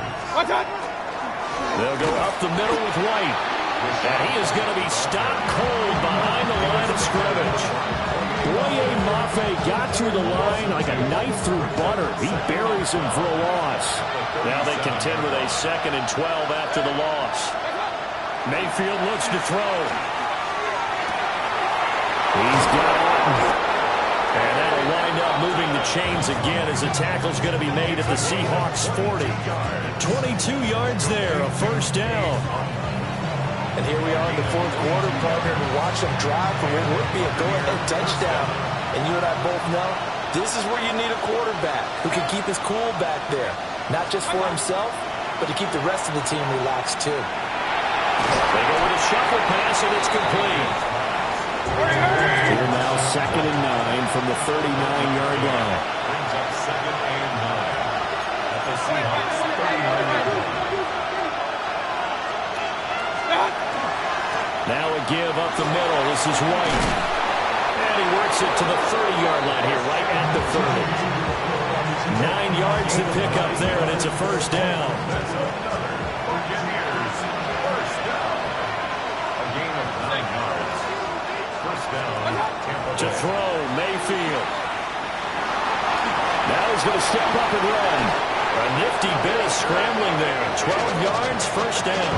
They'll go up the middle with White. And he is going to be stopped cold behind the line of scrimmage. Boye Mafe got through the line like a knife through butter. He buries him for a loss. Now they contend with a 2nd and 12 after the loss. Mayfield looks to throw. He's got it. And that'll wind up moving the chains again as the tackle's going to be made at the Seahawks 40. 22 yards there, a first down. And here we are in the fourth quarter, partner, to watch them drive for what would be a go-ahead touchdown. And you and I both know this is where you need a quarterback who can keep his cool back there. Not just for himself, but to keep the rest of the team relaxed too. They go with a shuffle pass, and it's complete. Here now 2nd and 9 from the 39-yard line. Brings up 2nd and 9 at the Seahawks 39-yard line. Now a give up the middle. This is White. And he works it to the 30-yard line here, right at the 30. 9 yards to pick up there, and it's a first down. That's another Buccaneers first down. A gain of 9 yards. First down, Tampa Bay. To throw, Mayfield. Now he's going to step up and run. A nifty bit of scrambling there. 12 yards, first down.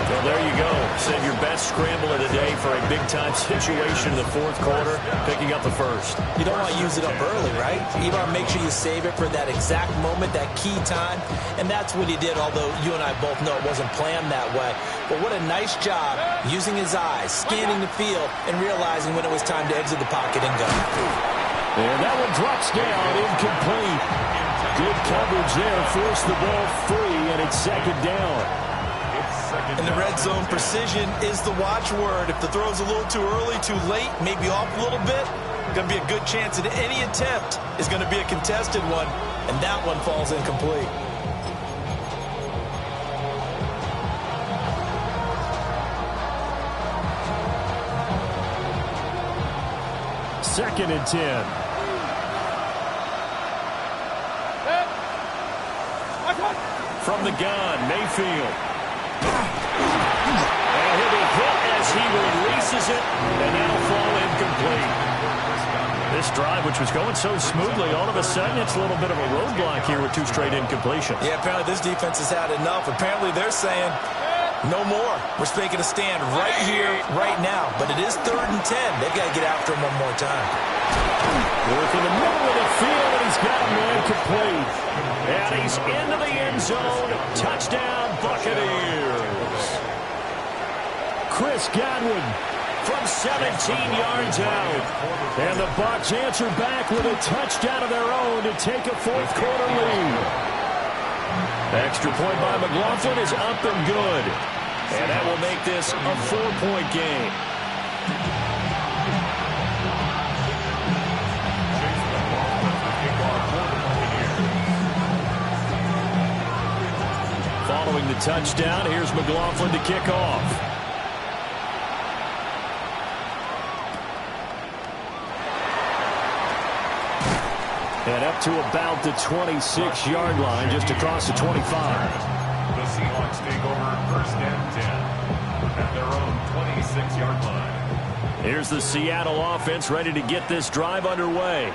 Well, there you go. Send your best scramble of the day for a big-time situation in the fourth quarter, picking up the first. You don't want to use it up early, right? You want to make sure you save it for that exact moment, that key time. And that's what he did, although you and I both know it wasn't planned that way. But what a nice job using his eyes, scanning the field, and realizing when it was time to exit the pocket and go. And that one drops down, incomplete. Good coverage there, forced the ball free, and it's 2nd down. And the red zone precision is the watchword. If the throw's a little too early, too late, maybe off a little bit, going to be a good chance that any attempt is going to be a contested one, and that one falls incomplete. Second and 10. From the gun, Mayfield. And he'll be hit as he releases it, and that'll fall incomplete. This drive, which was going so smoothly, all of a sudden it's a little bit of a roadblock here with 2 straight incompletions. Yeah, apparently this defense has had enough. Apparently they're saying, no more. We're making a stand right here, right now. But it is 3rd and 10. They've got to get after him one more time. Work in the middle of the field, and he's got a man complete. And he's into the end zone. Touchdown, Buccaneers. Chris Godwin from 17 yards out. And the Bucs answer back with a touchdown of their own to take a fourth quarter lead. Extra point by McLaughlin is up and good. And that will make this a 4-point game. Following the touchdown, here's McLaughlin to kick off. And up to about the 26-yard line, just across the 25. The Seahawks take over first and 10 at their own 26-yard line. Here's the Seattle offense ready to get this drive underway.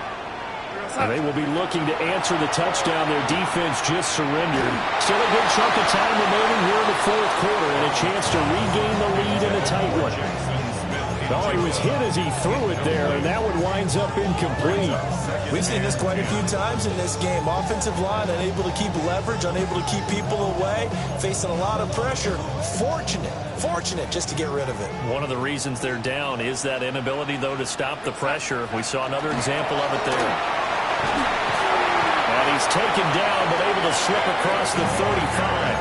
And they will be looking to answer the touchdown their defense just surrendered. Still a good chunk of time remaining here in the fourth quarter and a chance to regain the lead in a tight one. Oh, he was hit as he threw it there, and that one winds up incomplete. We've seen this quite a few times in this game. Offensive line unable to keep leverage, unable to keep people away, facing a lot of pressure. Fortunate just to get rid of it. One of the reasons they're down is that inability, though, to stop the pressure. We saw another example of it there. And he's taken down, but able to slip across the 35.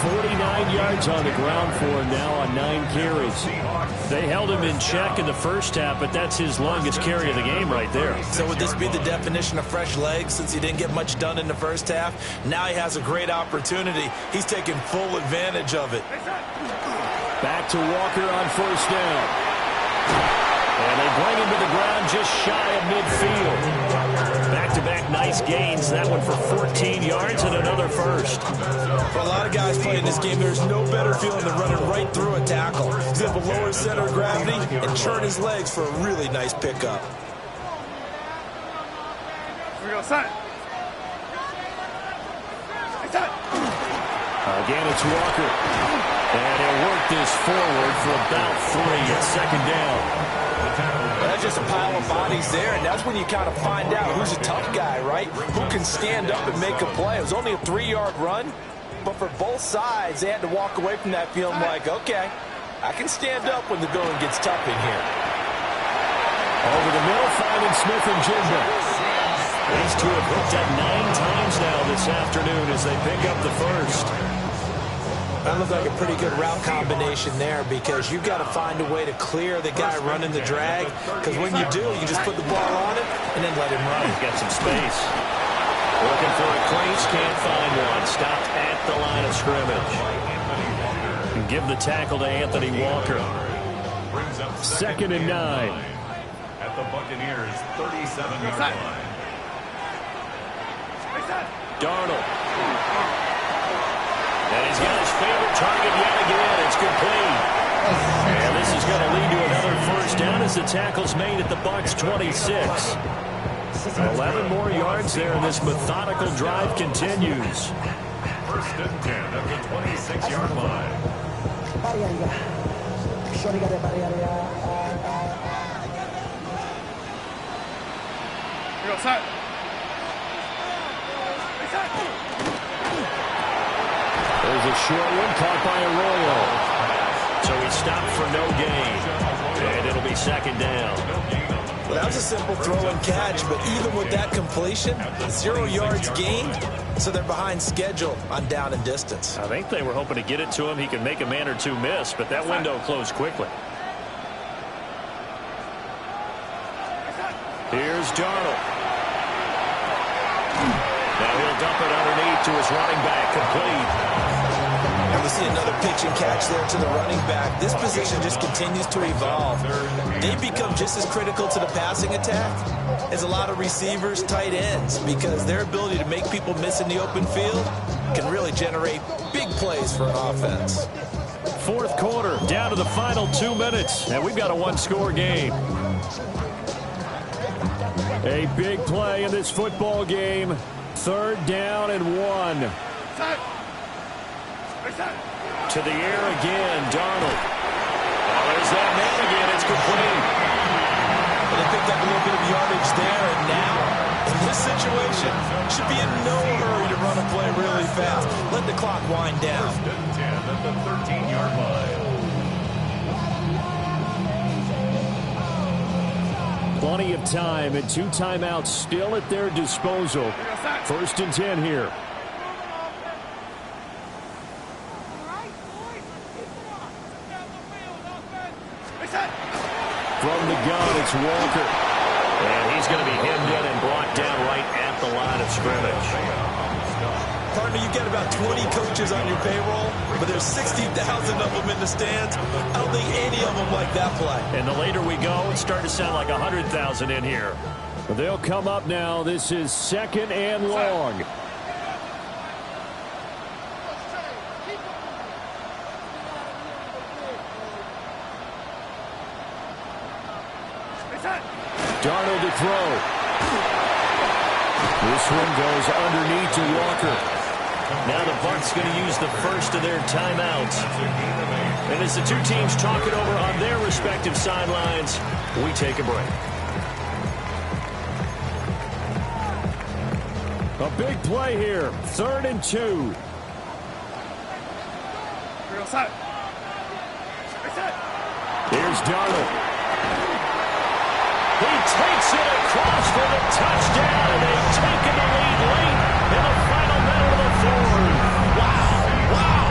49 yards on the ground for him now on 9 carries. They held him in check in the first half, but that's his longest carry of the game right there. So would this be the definition of fresh legs since he didn't get much done in the first half? Now he has a great opportunity. He's taking full advantage of it. Back to Walker on first down. And they bring him to the ground just shy of midfield. Back-to-back nice gains. That one for 14 yards and another first. For a lot of guys playing this game, there's no better feeling than running right through a tackle. He's able to lower his center of gravity and turn his legs for a really nice pickup. Here we go, set. Again, it's Walker. And he'll work this forward for about 3 at second down. That's just a pile of bodies there, and that's when you kind of find out who's a tough guy, right? Who can stand up and make a play. It was only a 3-yard run, but for both sides, they had to walk away from that feeling like, okay, I can stand up when the going gets tough in here. Over the middle, finding Smith and Jigba. These two have hooked up 9 times now this afternoon as they pick up the first. That looked like a pretty good route combination there because you've got to find a way to clear the guy running the drag, because when you do, you just put the ball on him and then let him run. He's got some space. Looking for a crease, can't find one. Stopped at the line of scrimmage. And give the tackle to Anthony Walker. Second and 9. At the Buccaneers' 37-yard line. Darnold. And he's got his favorite target yet again. It's complete. And this is going to lead to another first down as the tackle's made at the Bucs' 26. 11 more yards there, and this methodical drive continues. First and 10 at the 26-yard line. Here we go, set. There's a short one caught by Arroyo. So he stopped for no gain. And it'll be second down. Well, that was a simple throw and catch, but even with that completion, 0 yards gained, so they're behind schedule on down and distance. I think they were hoping to get it to him. He could make a man or two miss, but that window closed quickly. Here's Darnold. Now he'll dump it underneath to his running back, complete. And we see another pitch and catch there to the running back. This position just continues to evolve. They become just as critical to the passing attack as a lot of receivers, tight ends, because their ability to make people miss in the open field can really generate big plays for an offense. Fourth quarter, down to the final 2 minutes, and we've got a one-score game. A big play in this football game. Third down and 1. To the air again, Darnold. Oh, there's that man again. It's complete. Well, they picked up a little bit of yardage there, and now, in this situation, should be in no hurry to run a play really fast. Let the clock wind down. First and 10 at the 13-yard line. Plenty of time and 2 timeouts still at their disposal. First and 10 here. From the gun, it's Walker. And he's going to be hemmed in and brought down right at the line of scrimmage. Partner, you've got about 20 coaches on your payroll, but there's 60,000 of them in the stands. I don't think any of them like that play. And the later we go, it's starting to sound like 100,000 in here. They'll come up now. This is second and long. Darnold to throw. This one goes underneath to Walker. Now the Bucs going to use the first of their timeouts. And as the two teams talk it over on their respective sidelines, we take a break. A big play here. 3rd and 2. Here's Darnold. He takes it across for the touchdown, and they've taken the lead late in the final minute of the 4th. Wow, wow.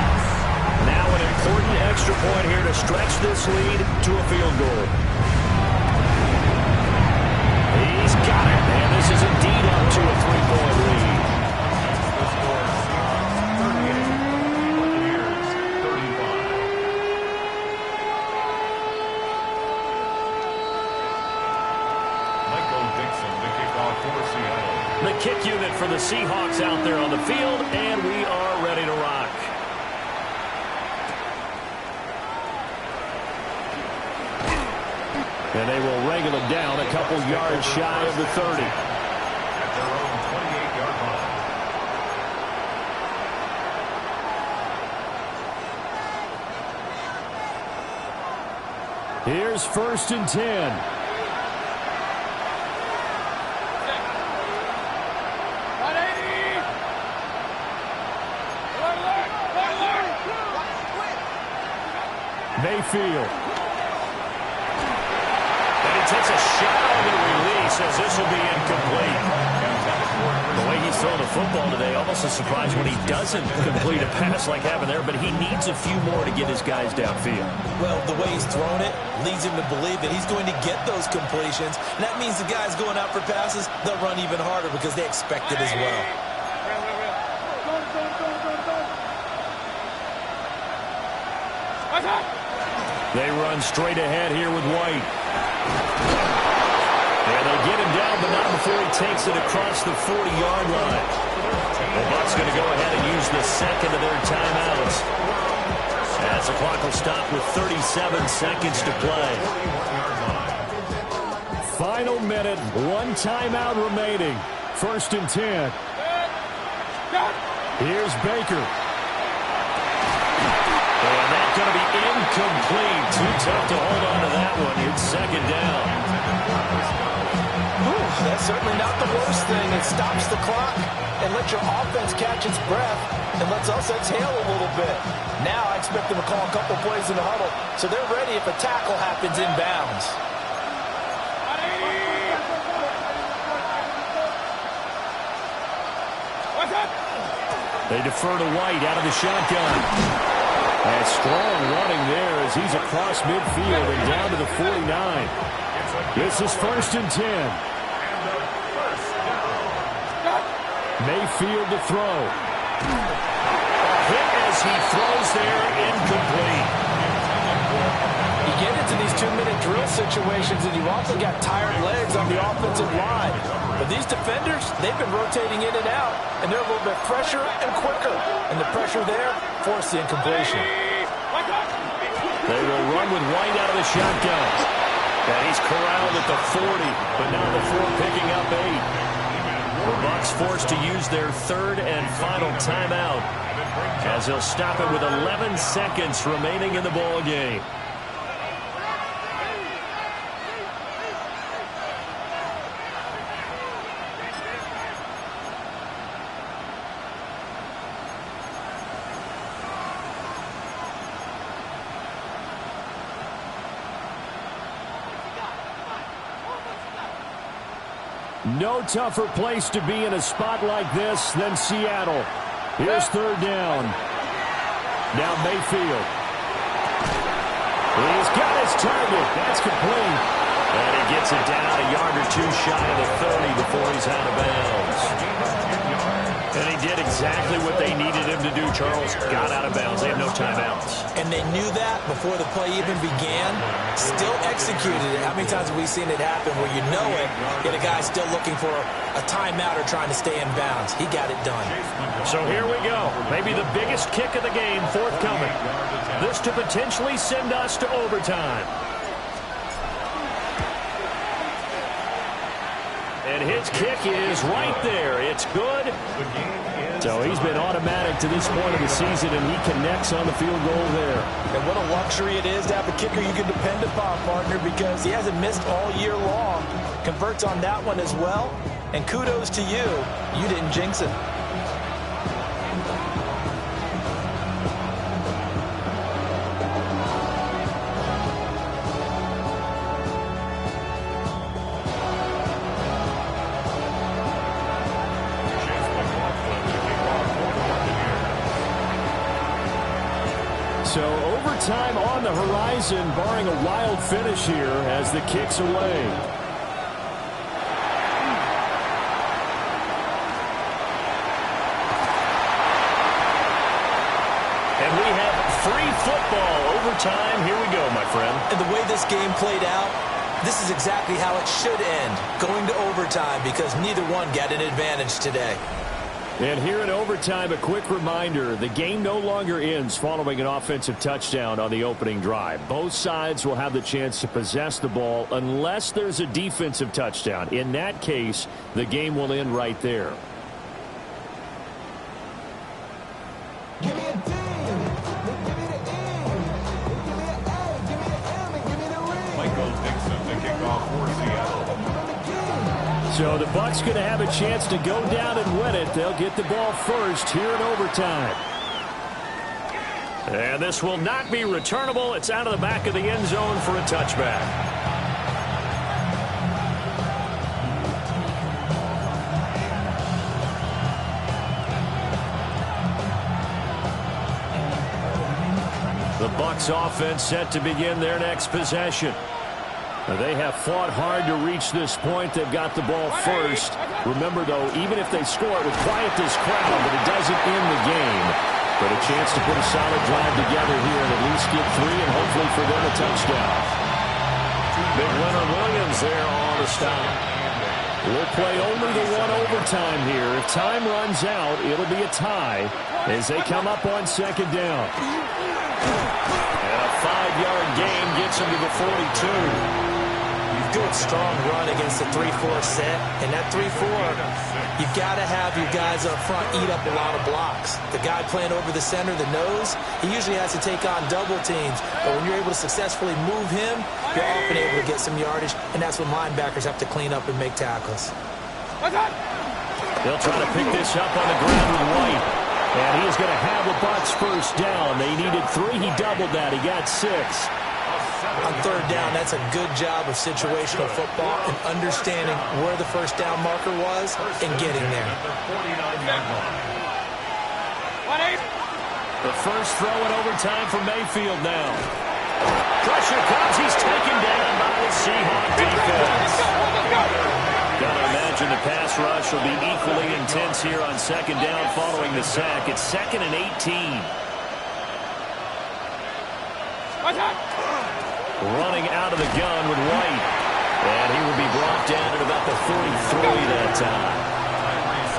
Now an important extra extra point here to stretch this lead to a field goal. He's got it, and this is indeed up to a 3-point lead. The score is Seahawks 38, Buccaneers 35. Michael Dixon, the kickoff for Seattle. The kick unit for the Seahawks out there on the field, and we are ready to rock. And they will wrangle it down a couple yards shy of the 30. At their own 28-yard line. Here's 1st and 10. Mayfield. And he takes a shot on the release as this will be incomplete. The way he's throwing the football today, almost a surprise when he doesn't complete a pass like happened there, but he needs a few more to get his guys downfield. Well, the way he's thrown it leads him to believe that he's going to get those completions. And that means the guys going out for passes, they'll run even harder because they expect it as well. They run straight ahead here with White. And they get him down, but not before he takes it across the 40-yard line. The Bucs going to go ahead and use the second of their timeouts. As the clock will stop with 37 seconds to play. Final minute, 1 timeout remaining. 1st and 10. Here's Baker. And that's going to be incomplete. Too tough to hold on to that one. It's 2nd down. That's certainly not the worst thing. It stops the clock and lets your offense catch its breath and lets us exhale a little bit. Now I expect them to call a couple plays in the huddle so they're ready if a tackle happens inbounds. They defer to White out of the shotgun. And strong running there as he's across midfield and down to the 49. This is 1st and 10. Mayfield to throw. Hit as he throws there, incomplete. You get into these 2-minute drill situations and you've also got tired legs on the offensive line. But these defenders, they've been rotating in and out, and they're a little bit fresher and quicker. And the pressure there forced the incompletion. They will run with White out of the shotgun. And he's corralled at the 40, but now the 4 picking up 8. The Bucs forced to use their 3rd and final timeout as they'll stop it with 11 seconds remaining in the ball game. No tougher place to be in a spot like this than Seattle. Here's 3rd down. Now Mayfield. He's got his target. That's complete. And he gets it down a yard or 2 shy of the 30 before he's out of bounds. And he did exactly what they needed him to do, Charles. Got out of bounds. They have no timeouts. And they knew that before the play even began. Still executed it. How many times have we seen it happen where you know it, yet a guy's still looking for a timeout or trying to stay in bounds? He got it done. So here we go. Maybe the biggest kick of the game forthcoming. This to potentially send us to overtime. And his kick is right there. It's good. So he's been automatic to this point of the season, and he connects on the field goal there. And what a luxury it is to have a kicker you can depend upon, partner, because he hasn't missed all year long. Converts on that one as well. And kudos to you. You didn't jinx it. So overtime on the horizon, barring a wild finish here as the kick's away. And we have free football overtime. Here we go, my friend. And the way this game played out, this is exactly how it should end, going to overtime, because neither one got an advantage today. And here in overtime, a quick reminder, the game no longer ends following an offensive touchdown on the opening drive. Both sides will have the chance to possess the ball unless there's a defensive touchdown. In that case, the game will end right there. Give me a D. Give me the E. Give me an A. Give me an M. And give me the ring. Michael Dixon, the kickoff for Seattle. So the Bucs going to have a chance to go down and win it. They'll get the ball first here in overtime. And this will not be returnable. It's out of the back of the end zone for a touchback. The Bucs offense set to begin their next possession. They have fought hard to reach this point. They've got the ball first. Remember, though, even if they score, it would quiet this crowd, but it doesn't end the game. But a chance to put a solid drive together here and at least get 3 and hopefully for them a touchdown. Big Leonard Williams there on the stop. We'll play only the one overtime here. If time runs out, it'll be a tie as they come up on second down. And a 5-yard gain gets them to the 42. Good, strong run against the 3-4 set. And that 3-4, you've got to have your guys up front eat up a lot of blocks. The guy playing over the center, the nose, he usually has to take on double teams. But when you're able to successfully move him, you're often able to get some yardage. And that's when linebackers have to clean up and make tackles. They'll try to pick this up on the ground with White. And he is going to have the Bucs first down. They needed 3. He doubled that. He got 6. On third down, that's a good job of situational football and understanding where the first down marker was and getting there. The first throw in overtime for Mayfield now. Pressure comes. He's taken down by the Seahawks defense. Gotta imagine the pass rush will be equally intense here on second down following the sack. It's 2nd and 18. Running out of the gun with White. And he will be brought down at about the 43 that time.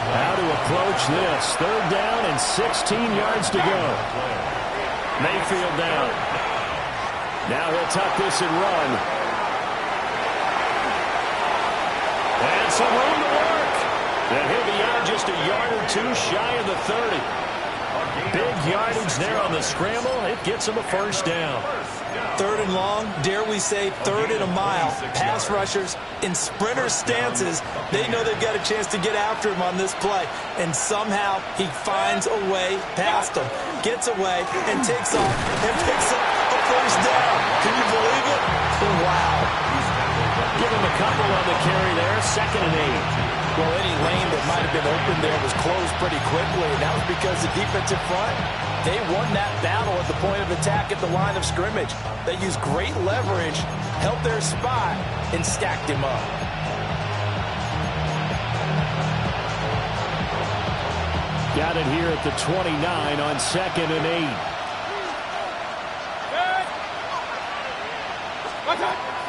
How to approach this. Third down and 16 yards to go. Mayfield down. Now he'll tuck this and run. And some room to work. And he'll be out just a yard or 2 shy of the 30. Big yardage there on the scramble. It gets him a first down. Third and long, dare we say third and a mile. Pass rushers in sprinter stances, they know they've got a chance to get after him on this play. And somehow he finds a way past him, gets away, and takes off and picks up a first down. Can you believe it? Wow. Give him a couple on the carry there. 2nd and 8. Well, any lane that might have been open there was closed pretty quickly, and that was because the defensive front, they won that battle at the point of attack at the line of scrimmage. They used great leverage, held their spot, and stacked him up. Got it here at the 29 on 2nd and 8.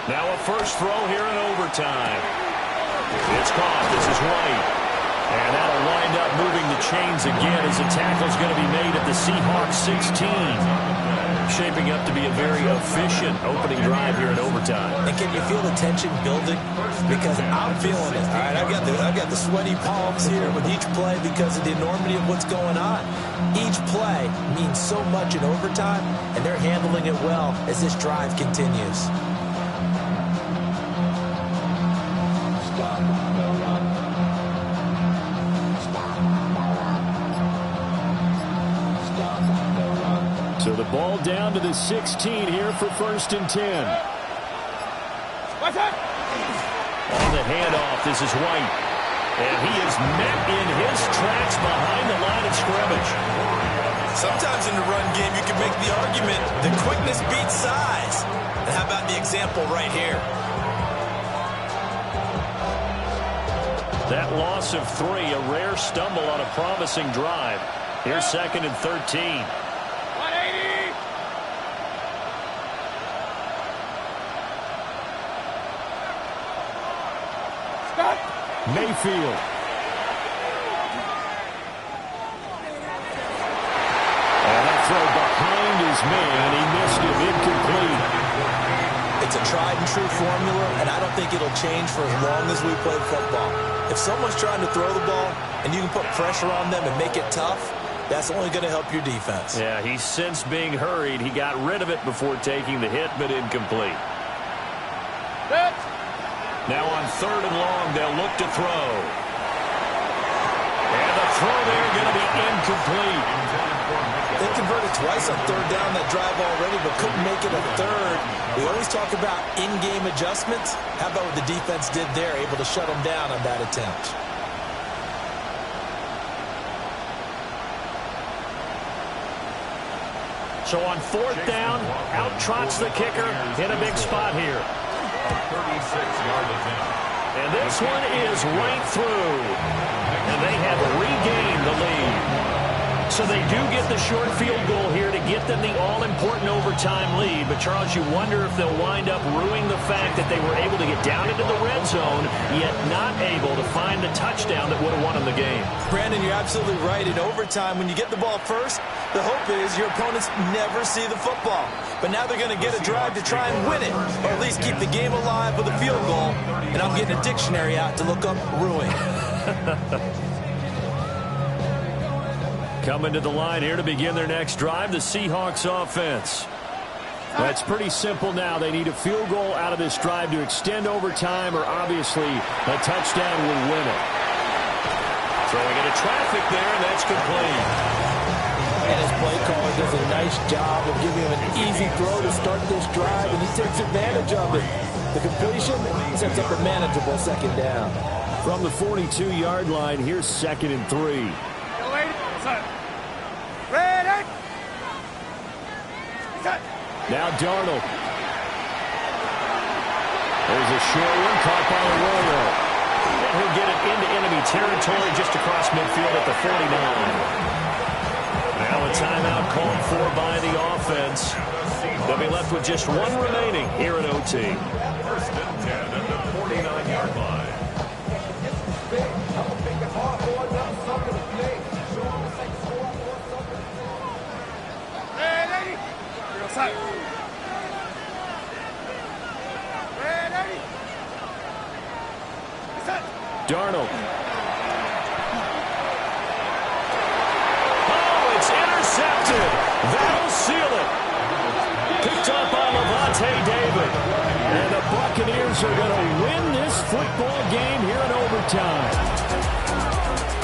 Now a first throw here in overtime. It's caught. This is White. And that'll wind up moving the chains again as the tackle's going to be made at the Seahawks 16. Shaping up to be a very efficient opening drive here in overtime. And can you feel the tension building? Because I'm feeling it. All right, I've got the sweaty palms here with each play because of the enormity of what's going on. Each play means so much in overtime, and they're handling it well as this drive continues. So the ball down to the 16 here for 1st and 10. On the handoff, this is White. And he is met in his tracks behind the line of scrimmage. Sometimes in the run game, you can make the argument that quickness beats size. And how about the example right here? That loss of 3, a rare stumble on a promising drive. Here's 2nd and 13. 180. Stop. Mayfield. And that throw behind his man. He missed him, incomplete. It's a tried and true formula, and I don't think it'll change for as long as we play football. If someone's trying to throw the ball and you can put pressure on them and make it tough, that's only going to help your defense. Yeah, he's since being hurried. He got rid of it before taking the hit, but incomplete. Now on 3rd and long, they'll look to throw. And the throw there going to be incomplete. They converted twice on 3rd down that drive already, but couldn't make it a 3rd. We always talk about in-game adjustments. How about what the defense did there, able to shut them down on that attempt? So on 4th down, out trots the kicker in a big spot here. 36-yard attempt. And this one is right through. And they have regained the lead. So they do get the short field goal here to get them the all-important overtime lead. But, Charles, you wonder if they'll wind up ruining the fact that they were able to get down into the red zone, yet not able to find the touchdown that would have won them the game. Brandon, you're absolutely right. In overtime, when you get the ball first, the hope is your opponents never see the football. But now they're going to get a drive to try and win it, or at least keep the game alive with a field goal. And I'm getting a dictionary out to look up ruin. Coming to the line here to begin their next drive, the Seahawks offense. That's pretty simple now. They need a field goal out of this drive to extend overtime, or obviously a touchdown will win it. Throwing into traffic there, and that's complete. And his play caller does a nice job of giving him an easy throw to start this drive, and he takes advantage of it. The completion sets up a manageable 2nd down. From the 42-yard line, here's 2nd and 3. Ready. Now Darnold. There's a short one caught by Arroyo. And he'll get it into enemy territory just across midfield at the 49. Now a timeout called for by the offense. They'll be left with just one remaining here at OT. 1st and 10 at the 49-yard line. Ready. Darnold. Oh, it's intercepted. That'll seal it. Picked up by Levante David. And the Buccaneers are going to win this football game here in overtime.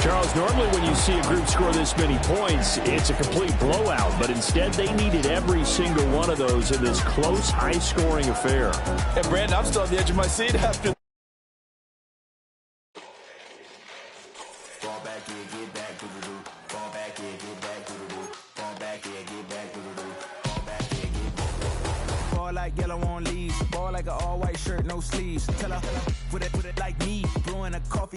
Charles, normally when you see a group score this many points, it's a complete blowout. But instead, they needed every single one of those in this close, high-scoring affair. And, Brandon, I'm still on the edge of my seat after like yellow on leaves, ball like an all-white shirt, no sleeves. Tell her with it like me, blowing a coffee.